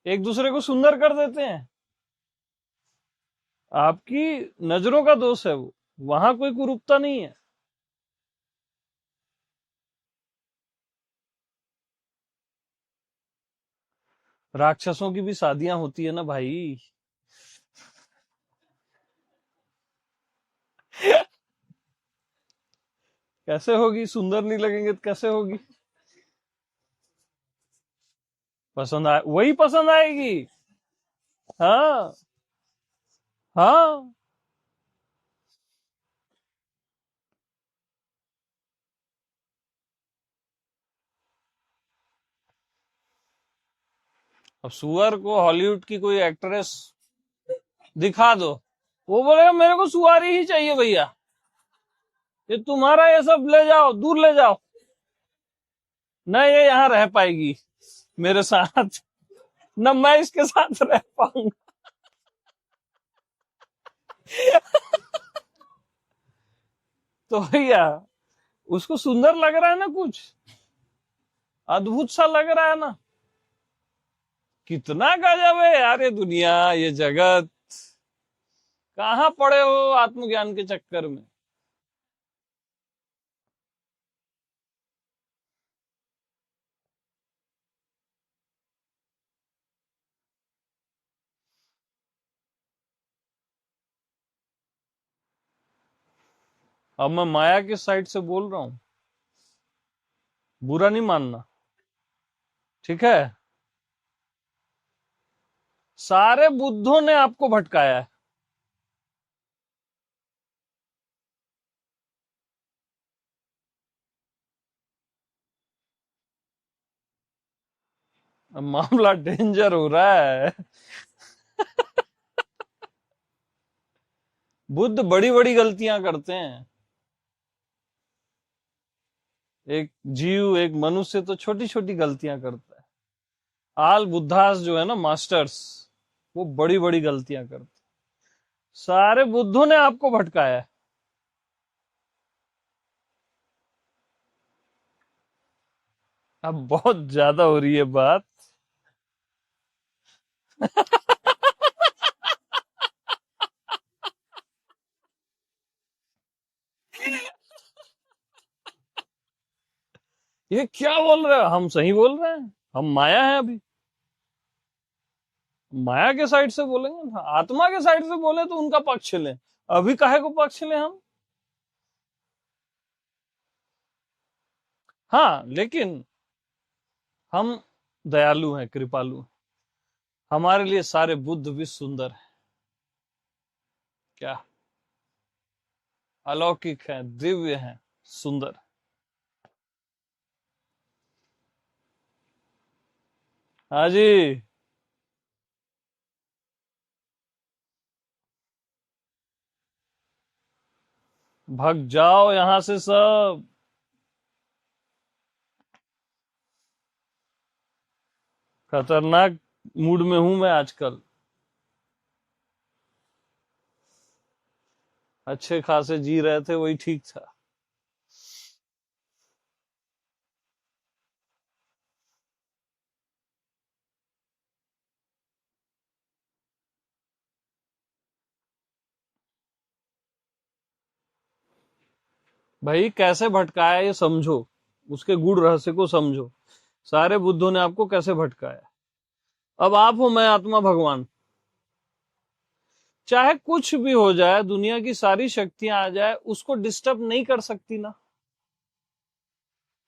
Speaker 1: एक दूसरे को सुंदर कर देते हैं। आपकी नजरों का दोष है वो, वहां कोई कुरूपता नहीं है। राक्षसों की भी शादियां होती है ना भाई। कैसे होगी? सुंदर नहीं लगेंगे तो कैसे होगी? पसंद आए, वही पसंद आएगी। हाँ, हाँ। अब सुअर को हॉलीवुड की कोई एक्ट्रेस दिखा दो, वो बोलेगा मेरे को सुअर ही चाहिए भैया, ये तुम्हारा, ये सब ले जाओ, दूर ले जाओ। न ये यहाँ रह पाएगी मेरे साथ, न मैं इसके साथ रह पाऊंगा। तो भैया, उसको सुंदर लग रहा है ना, कुछ अद्भुत सा लग रहा है ना। कितना गजब है यार, ये दुनिया, ये जगत। कहाँ पड़े हो आत्मज्ञान के चक्कर में। अब मैं माया की साइड से बोल रहा हूं, बुरा नहीं मानना, ठीक है। सारे बुद्धों ने आपको भटकाया है। अब मामला डेंजर हो रहा है। बुद्ध बड़ी बड़ी गलतियां करते हैं। एक जीव, एक मनुष्य तो छोटी छोटी गलतियां करता है। आल बुद्धास जो है ना, मास्टर्स, वो बड़ी बड़ी गलतियां करते हैं। सारे बुद्धों ने आपको भटकाया है। अब बहुत ज्यादा हो रही है बात। ये क्या बोल रहे हो, हम सही बोल रहे हैं, हम माया है अभी। माया के साइड से बोलेंगे ना, आत्मा के साइड से बोले तो उनका पक्ष लें। अभी काहे को पक्ष लें हम। हाँ, लेकिन हम दयालु हैं, कृपालु हैं। हमारे लिए सारे बुद्ध भी सुंदर हैं। क्या, अलौकिक हैं, दिव्य हैं, सुंदर। हाँ जी। भाग जाओ यहां से सब। खतरनाक मूड में हूं मैं आजकल। अच्छे खासे जी रहे थे, वही ठीक था। भाई कैसे भटकाया ये समझो, उसके गूढ़ रहस्य को समझो। सारे बुद्धों ने आपको कैसे भटकाया। अब आप हो, मैं आत्मा, भगवान। चाहे कुछ भी हो जाए, दुनिया की सारी शक्तियां आ जाए, उसको डिस्टर्ब नहीं कर सकती ना।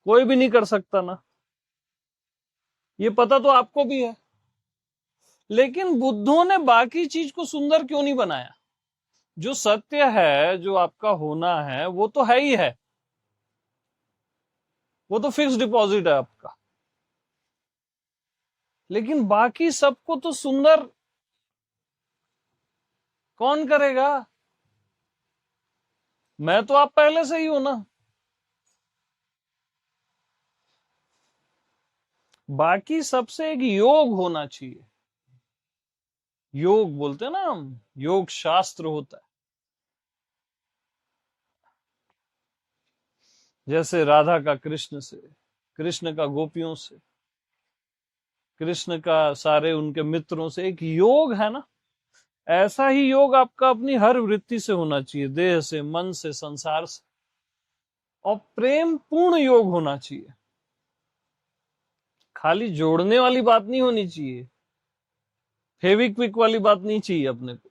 Speaker 1: कोई भी नहीं कर सकता ना। ये पता तो आपको भी है। लेकिन बुद्धों ने बाकी चीज को सुंदर क्यों नहीं बनाया। जो सत्य है, जो आपका होना है, वो तो है ही है। वो तो फिक्स डिपॉजिट है आपका। लेकिन बाकी सबको तो सुंदर कौन करेगा। मैं तो आप पहले से ही हूं ना। बाकी सबसे एक योग होना चाहिए। योग बोलते हैं ना हम, योग शास्त्र होता है। जैसे राधा का कृष्ण से, कृष्ण का गोपियों से, कृष्ण का सारे उनके मित्रों से एक योग है ना। ऐसा ही योग आपका अपनी हर वृत्ति से होना चाहिए, देह से, मन से, संसार से। और प्रेम पूर्ण योग होना चाहिए। खाली जोड़ने वाली बात नहीं होनी चाहिए। फेविक्विक वाली बात नहीं चाहिए अपने को,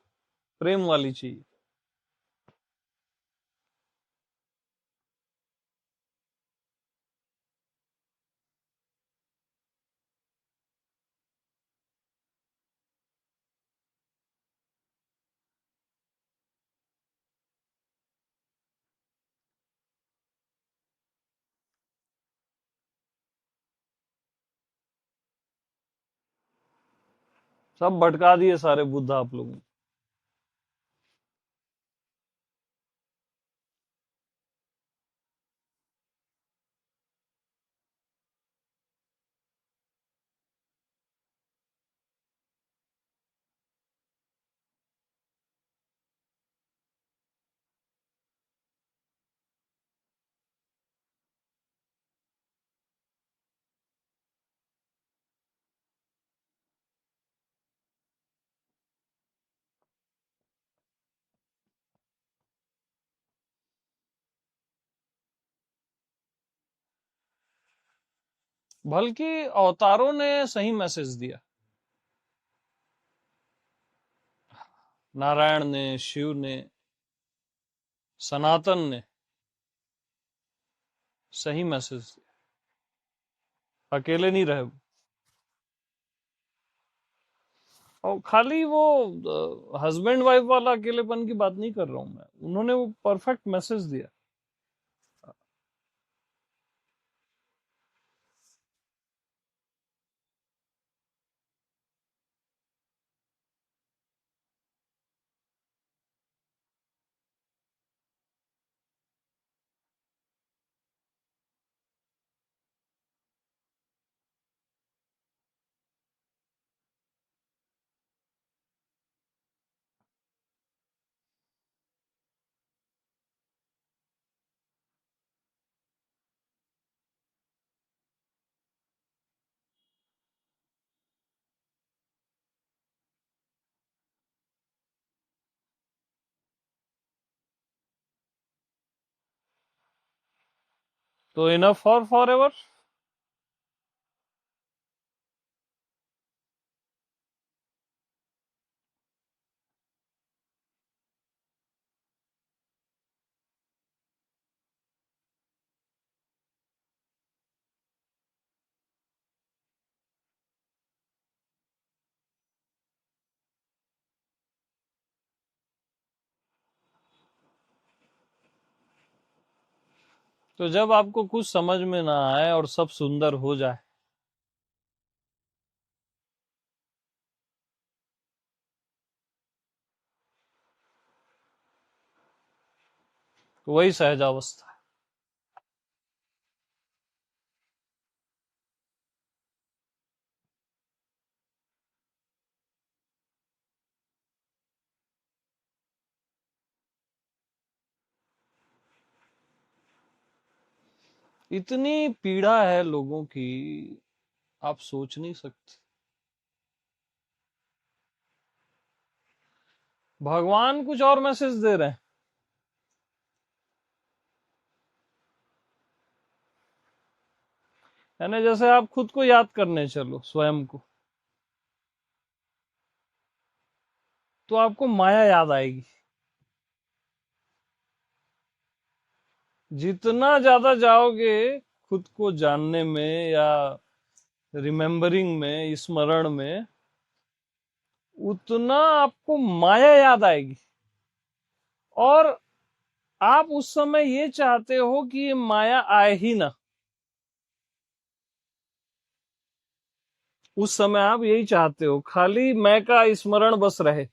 Speaker 1: प्रेम वाली चाहिए। सब भटका दिए सारे बुद्ध आप लोगों ने। बल्कि अवतारों ने सही मैसेज दिया। नारायण ने, शिव ने, सनातन ने सही मैसेज दिया। अकेले नहीं रहे वो। और खाली वो हस्बैंड वाइफ वाला अकेलेपन की बात नहीं कर रहा हूं मैं, उन्होंने वो परफेक्ट मैसेज दिया। तो इनफ फॉर एवर। तो जब आपको कुछ समझ में ना आए और सब सुंदर हो जाए, तो वही सहजावस्था है। इतनी पीड़ा है लोगों की, आप सोच नहीं सकते। भगवान कुछ और मैसेज दे रहे हैं। यानी जैसे आप खुद को याद करने चलो, स्वयं को, तो आपको माया याद आएगी। जितना ज्यादा जाओगे खुद को जानने में या रिमेम्बरिंग में, स्मरण में, उतना आपको माया याद आएगी। और आप उस समय ये चाहते हो कि ये माया आए ही ना। उस समय आप यही चाहते हो, खाली मैं का स्मरण बस रहे।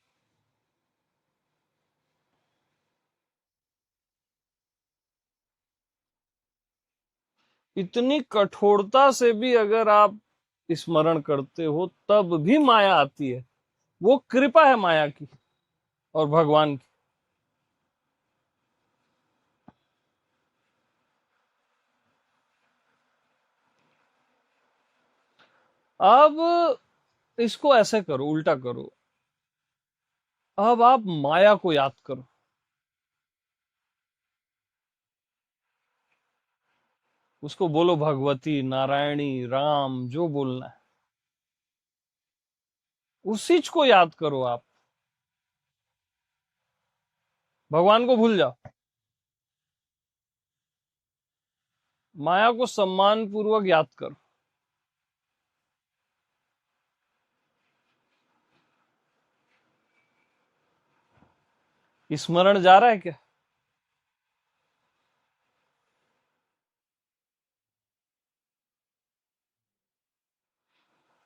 Speaker 1: इतनी कठोरता से भी अगर आप स्मरण करते हो तब भी माया आती है। वो कृपा है माया की और भगवान की। अब इसको ऐसे करो, उल्टा करो। अब आप माया को याद करो। उसको बोलो भगवती, नारायणी, राम, जो बोलना है। उस चीज को याद करो आप। भगवान को भूल जाओ। माया को सम्मान पूर्वक याद करो। स्मरण जा रहा है क्या?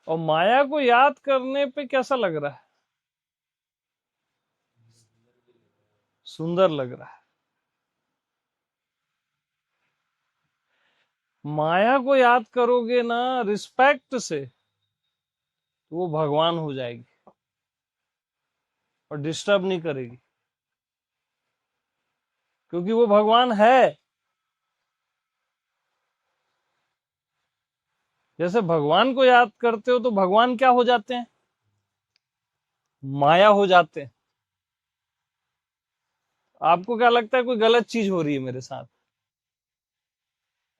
Speaker 1: और माया को याद करने पे कैसा लग रहा है? सुंदर लग रहा है। माया को याद करोगे ना रिस्पेक्ट से, तो वो भगवान हो जाएगी और डिस्टर्ब नहीं करेगी, क्योंकि वो भगवान है। जैसे भगवान को याद करते हो तो भगवान क्या हो जाते हैं? माया हो जाते हैं। आपको क्या लगता है कोई गलत चीज हो रही है मेरे साथ?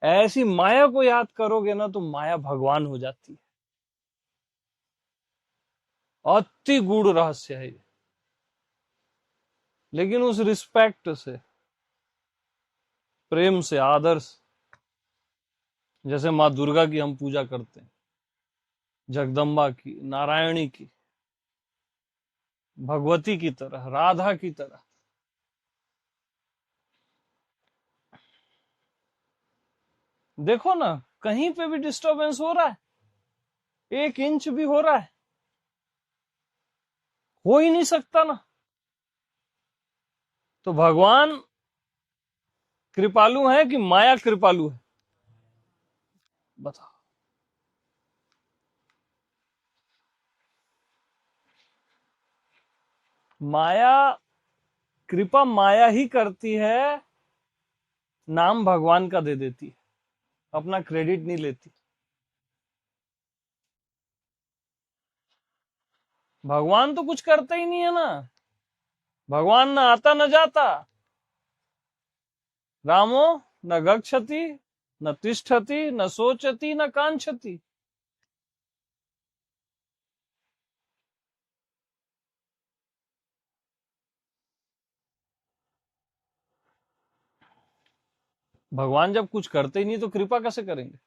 Speaker 1: ऐसी माया को याद करोगे ना तो माया भगवान हो जाती है। अति गूढ़ रहस्य है ये, लेकिन उस रिस्पेक्ट से, प्रेम से, आदर से, जैसे माँ दुर्गा की हम पूजा करते हैं, जगदम्बा की, नारायणी की, भगवती की तरह, राधा की तरह। देखो ना, कहीं पे भी डिस्टरबेंस हो रहा है, 1 इंच भी हो रहा है, हो ही नहीं सकता ना। तो भगवान कृपालु है कि माया कृपालु है? बताओ। माया, कृपा माया ही करती है, नाम भगवान का दे देती है, अपना क्रेडिट नहीं लेती। भगवान तो कुछ करता ही नहीं है ना, भगवान न आता न जाता। रामो न गच्छति न तिष्ठति न सोचति न कांक्षति। भगवान जब कुछ करते ही नहीं तो कृपा कैसे करेंगे?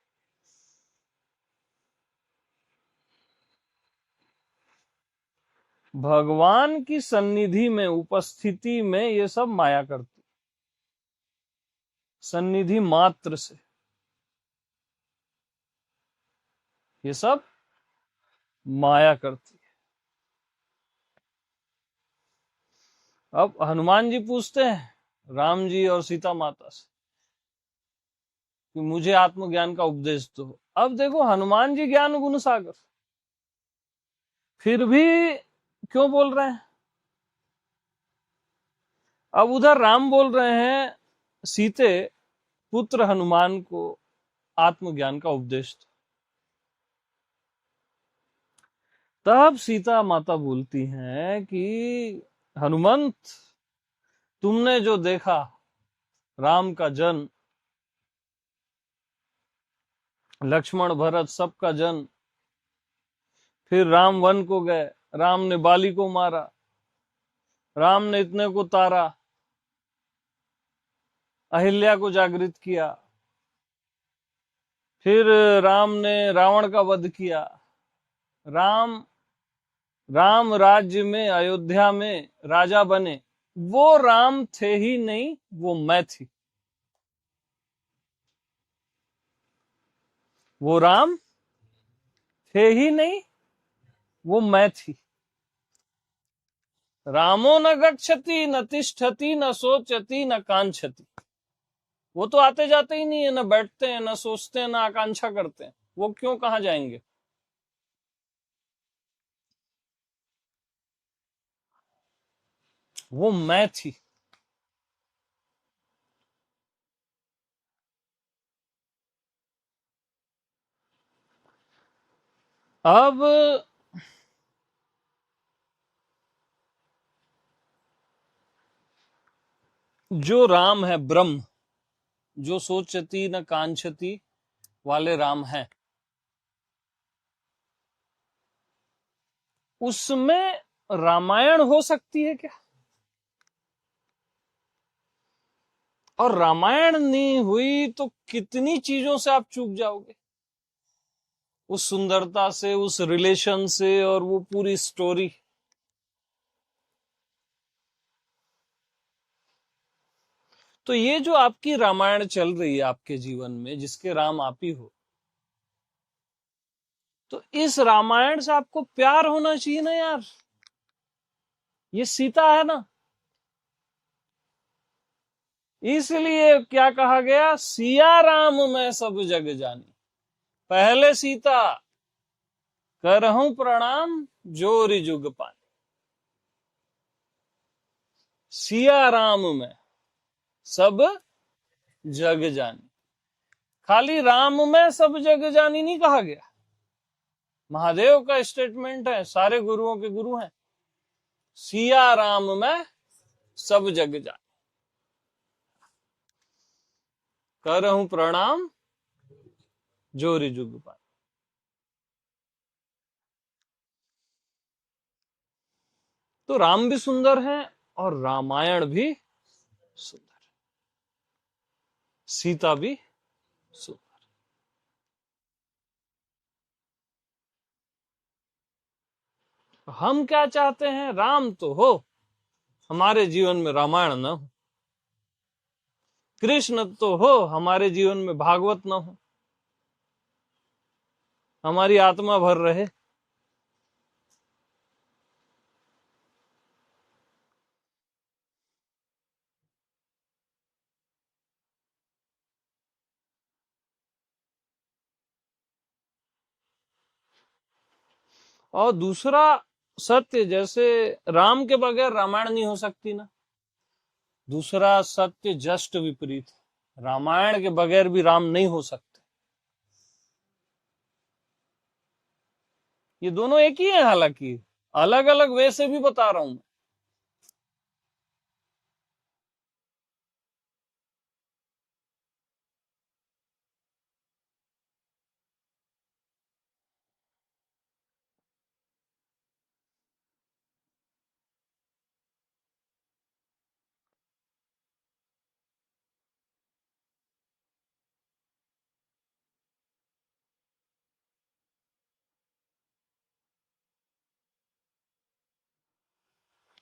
Speaker 1: भगवान की सन्निधि में, उपस्थिति में ये सब माया करती, सन्निधि मात्र से ये सब माया करती है। अब हनुमान जी पूछते हैं राम जी और सीता माता से कि मुझे आत्मज्ञान का उपदेश दो। अब देखो, हनुमान जी ज्ञान गुण सागर, फिर भी क्यों बोल रहे हैं? अब उधर राम बोल रहे हैं सीते पुत्र हनुमान को आत्मज्ञान का उपदेश दो। तब सीता माता बोलती हैं कि हनुमंत, तुमने जो देखा राम का जन्म, लक्ष्मण भरत सबका जन्म, फिर राम वन को गए, राम ने बाली को मारा, राम ने इतने को तारा, अहिल्या को जागृत किया, फिर राम ने रावण का वध किया, राम राम राज्य में, अयोध्या में राजा बने। वो राम थे ही नहीं, वो मैं थी। वो राम थे ही नहीं, वो मैं थी। रामो न गच्छति न तिष्ठति न सोचति न कांक्षति। वो तो आते जाते ही नहीं है, न बैठते हैं, न सोचते हैं, न आकांक्षा करते हैं। वो क्यों, कहां जाएंगे? वो मैं थी। अब जो राम है ब्रह्म, जो सोचती न कांक्षती वाले राम है, उसमें रामायण हो सकती है क्या? और रामायण नहीं हुई तो कितनी चीजों से आप चूक जाओगे, उस सुंदरता से, उस रिलेशन से, और वो पूरी स्टोरी। तो ये जो आपकी रामायण चल रही है आपके जीवन में, जिसके राम आप ही हो, तो इस रामायण से आपको प्यार होना चाहिए ना यार। ये सीता है ना, इसलिए क्या कहा गया, सिया राम मैं सब जग जानी। पहले सीता करहूं प्रणाम, जोरी जुग पानी। सिया राम में सब जग जानी। खाली राम में सब जग जानी नहीं कहा गया, महादेव का स्टेटमेंट है, सारे गुरुओं के गुरु हैं, सिया राम में सब जग जानी। करहूं प्रणाम, जोरी जुग पाए। तो राम भी सुंदर है और रामायण भी सुंदर, सीता भी सुंदर। हम क्या चाहते हैं? राम तो हो, हमारे जीवन में रामायण न हो। कृष्ण तो हो, हमारे जीवन में भागवत न हो, हमारी आत्मा भर रहे। और दूसरा सत्य, जैसे राम के बगैर रामायण नहीं हो सकती ना, दूसरा सत्य जस्ट विपरीत है, रामायण के बगैर भी राम नहीं हो सकते। ये दोनों एक ही है, हालांकि अलग अलग वे से भी बता रहा हूं।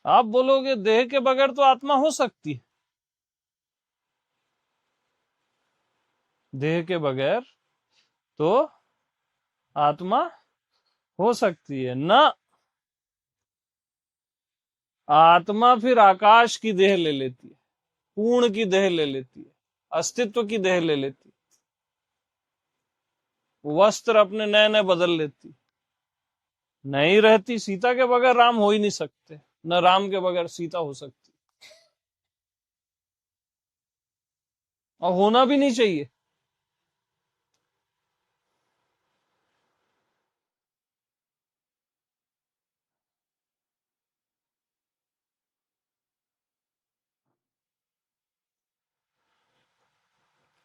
Speaker 1: आप बोलोगे देह के बगैर तो आत्मा हो सकती है, देह के बगैर तो आत्मा हो सकती है ना। आत्मा फिर आकाश की देह ले लेती है, पूर्ण की देह ले लेती है, अस्तित्व की देह ले लेती है, वस्त्र अपने नए नए बदल लेती, नहीं रहती। सीता के बगैर राम हो ही नहीं सकते, न राम के बगैर सीता हो सकती, और होना भी नहीं चाहिए।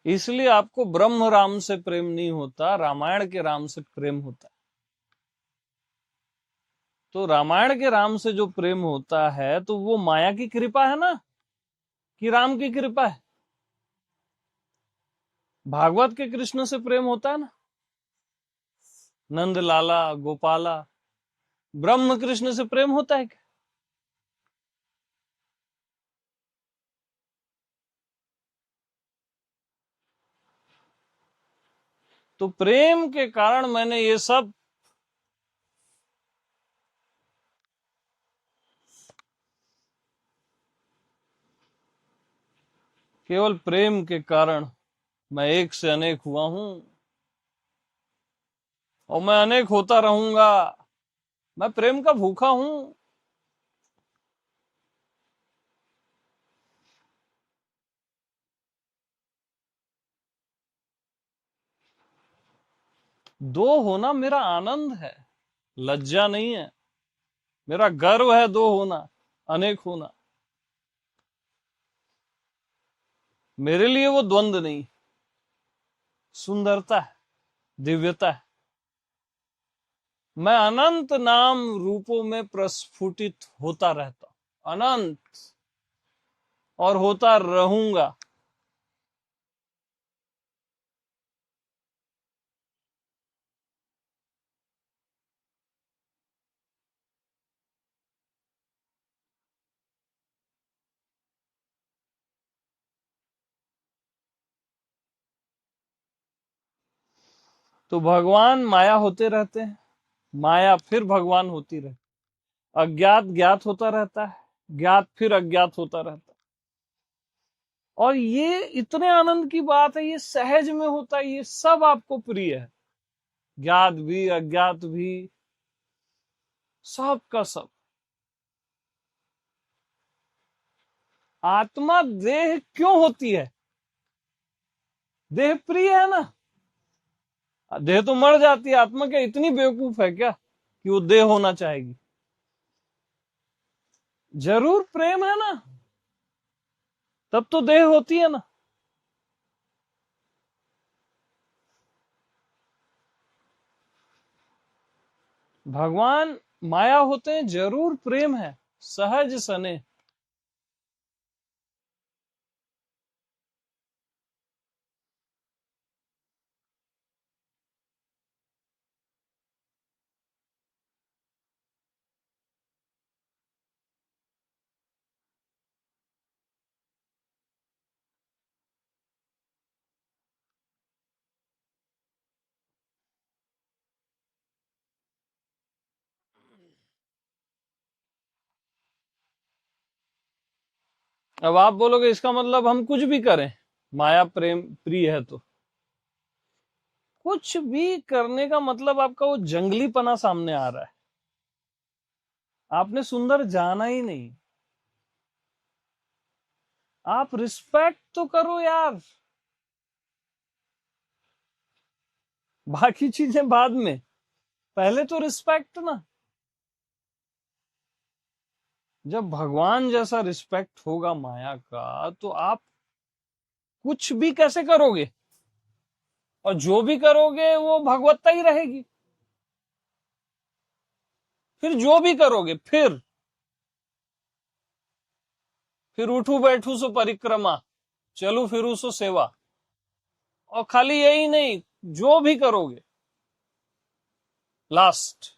Speaker 1: इसलिए आपको ब्रह्म राम से प्रेम नहीं होता, रामायण के राम से प्रेम होता है। तो रामायण के राम से जो प्रेम होता है तो वो माया की कृपा है ना, कि राम की कृपा है? भागवत के कृष्ण से प्रेम होता है ना, नंद लाला गोपाला। ब्रह्म कृष्ण से प्रेम होता है क्या? तो प्रेम के कारण मैंने ये सब, केवल प्रेम के कारण मैं एक से अनेक हुआ हूं, और मैं अनेक होता रहूंगा। मैं प्रेम का भूखा हूं। दो होना मेरा आनंद है, लज्जा नहीं है। मेरा गर्व है दो होना, अनेक होना। मेरे लिए वो द्वंद नहीं, सुंदरता है, दिव्यता है। मैं अनंत नाम रूपों में प्रस्फुटित होता रहता, अनंत, और होता रहूंगा। तो भगवान माया होते रहते हैं, माया फिर भगवान होती रहती, अज्ञात ज्ञात होता रहता है, ज्ञात फिर अज्ञात होता रहता है। और ये इतने आनंद की बात है, ये सहज में होता है, ये सब आपको प्रिय है, ज्ञात भी अज्ञात भी, सब का सब। आत्मा देह क्यों होती है? देह प्रिय है ना, देह तो मर जाती है, आत्मा क्या इतनी बेवकूफ है क्या कि वो देह होना चाहेगी? जरूर प्रेम है ना, तब तो देह होती है ना। भगवान माया होते हैं, जरूर प्रेम है, सहज सने। अब आप बोलोगे इसका मतलब हम कुछ भी करें, माया प्रेम प्रिय है तो। कुछ भी करने का मतलब आपका वो जंगलीपना सामने आ रहा है, आपने सुंदर जाना ही नहीं। आप रिस्पेक्ट तो करो यार, बाकी चीजें बाद में, पहले तो रिस्पेक्ट ना। जब भगवान जैसा रिस्पेक्ट होगा माया का, तो आप कुछ भी कैसे करोगे, और जो भी करोगे वो भगवत्ता ही रहेगी। फिर जो भी करोगे, फिर उठू बैठू सो परिक्रमा, चलू फिरू सो सेवा। और खाली यही नहीं, जो भी करोगे लास्ट।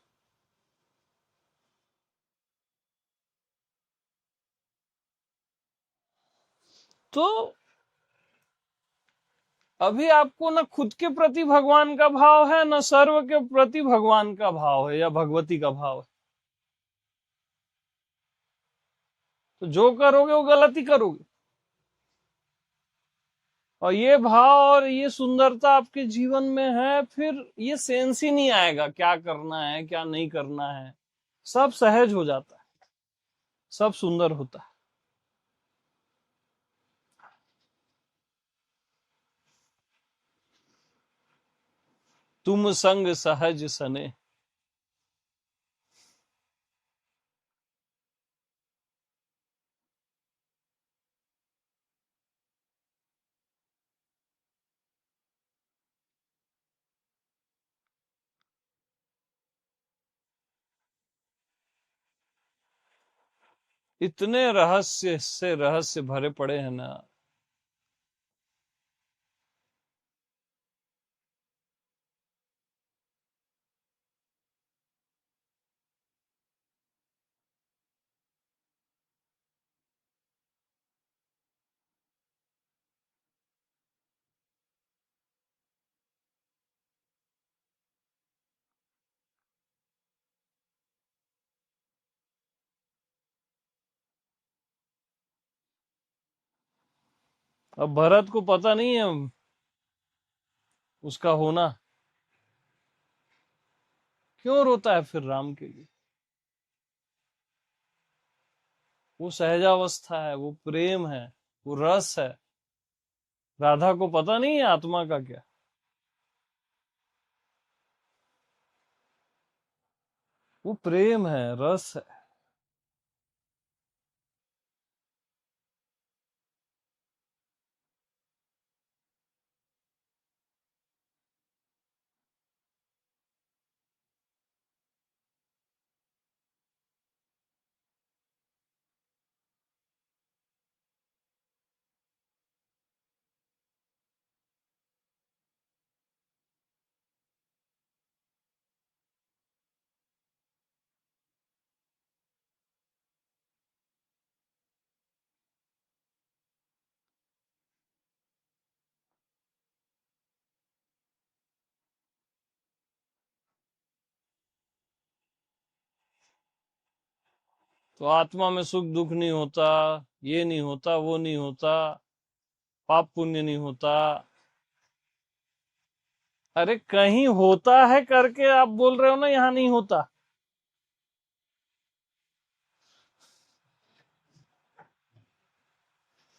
Speaker 1: तो अभी आपको ना खुद के प्रति भगवान का भाव है, ना सर्व के प्रति भगवान का भाव है या भगवती का भाव है। तो जो करोगे वो गलत ही करोगे। और ये भाव और ये सुंदरता आपके जीवन में है, फिर ये सेंस ही नहीं आएगा क्या करना है क्या नहीं करना है। सब सहज हो जाता है, सब सुंदर होता है। तुम संग सहज सने। इतने रहस्य से रहस्य भरे पड़े हैं ना। अब भरत को पता नहीं है उसका होना, क्यों रोता है फिर राम के लिए। वो सहजावस्था है, वो प्रेम है, वो रस है। राधा को पता नहीं है आत्मा का क्या। वो प्रेम है, रस है। तो आत्मा में सुख दुख नहीं होता, ये नहीं होता, वो नहीं होता, पाप पुण्य नहीं होता। अरे कहीं होता है करके आप बोल रहे हो ना, यहाँ नहीं होता।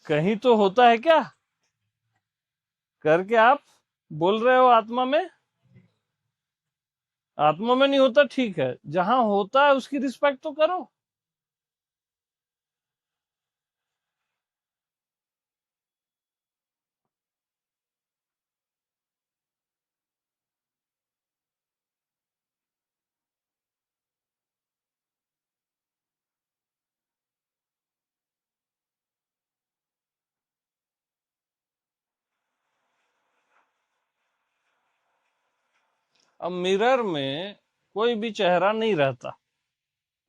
Speaker 1: कहीं तो होता है क्या करके आप बोल रहे हो आत्मा में। आत्मा में नहीं होता, ठीक है, जहां होता है उसकी रिस्पेक्ट तो करो। अब मिरर में कोई भी चेहरा नहीं रहता,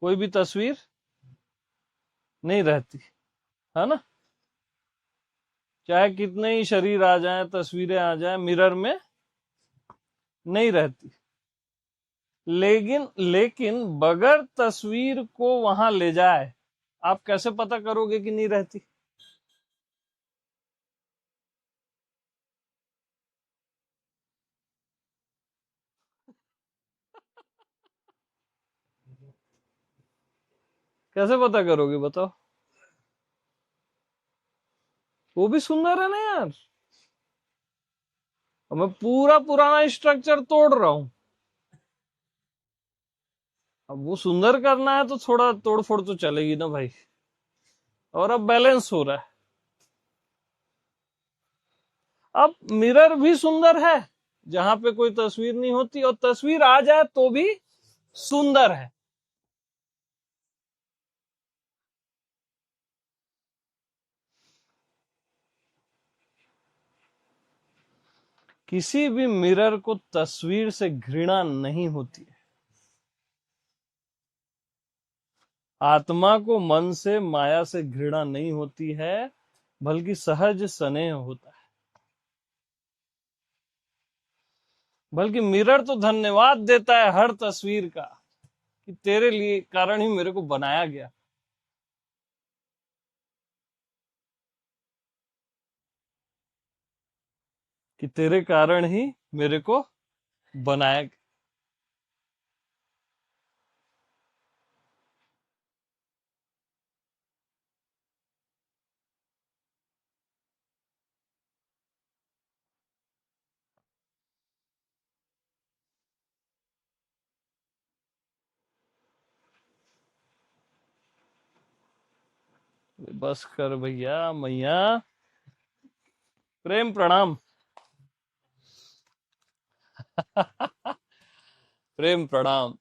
Speaker 1: कोई भी तस्वीर नहीं रहती, है ना। चाहे कितने ही शरीर आ जाएं, तस्वीरें आ जाएं, मिरर में नहीं रहती। लेकिन लेकिन बगैर तस्वीर को वहां ले जाए, आप कैसे पता करोगे कि नहीं रहती? कैसे पता करोगे बताओ? वो भी सुंदर है ना यार। अब मैं पूरा पुराना स्ट्रक्चर तोड़ रहा हूं, अब वो सुंदर करना है तो थोड़ा तोड़ फोड़ तो चलेगी ना भाई। और अब बैलेंस हो रहा है। अब मिरर भी सुंदर है जहां पे कोई तस्वीर नहीं होती, और तस्वीर आ जाए तो भी सुंदर है। किसी भी मिरर को तस्वीर से घृणा नहीं होती है। आत्मा को मन से, माया से घृणा नहीं होती है, बल्कि सहज स्नेह होता है। बल्कि मिरर तो धन्यवाद देता है हर तस्वीर का, कि तेरे लिए कारण ही मेरे को बनाया गया। कि तेरे कारण ही मेरे को बनाया गया। बस कर भैया मैया, प्रेम प्रणाम। प्रेम प्रणाम।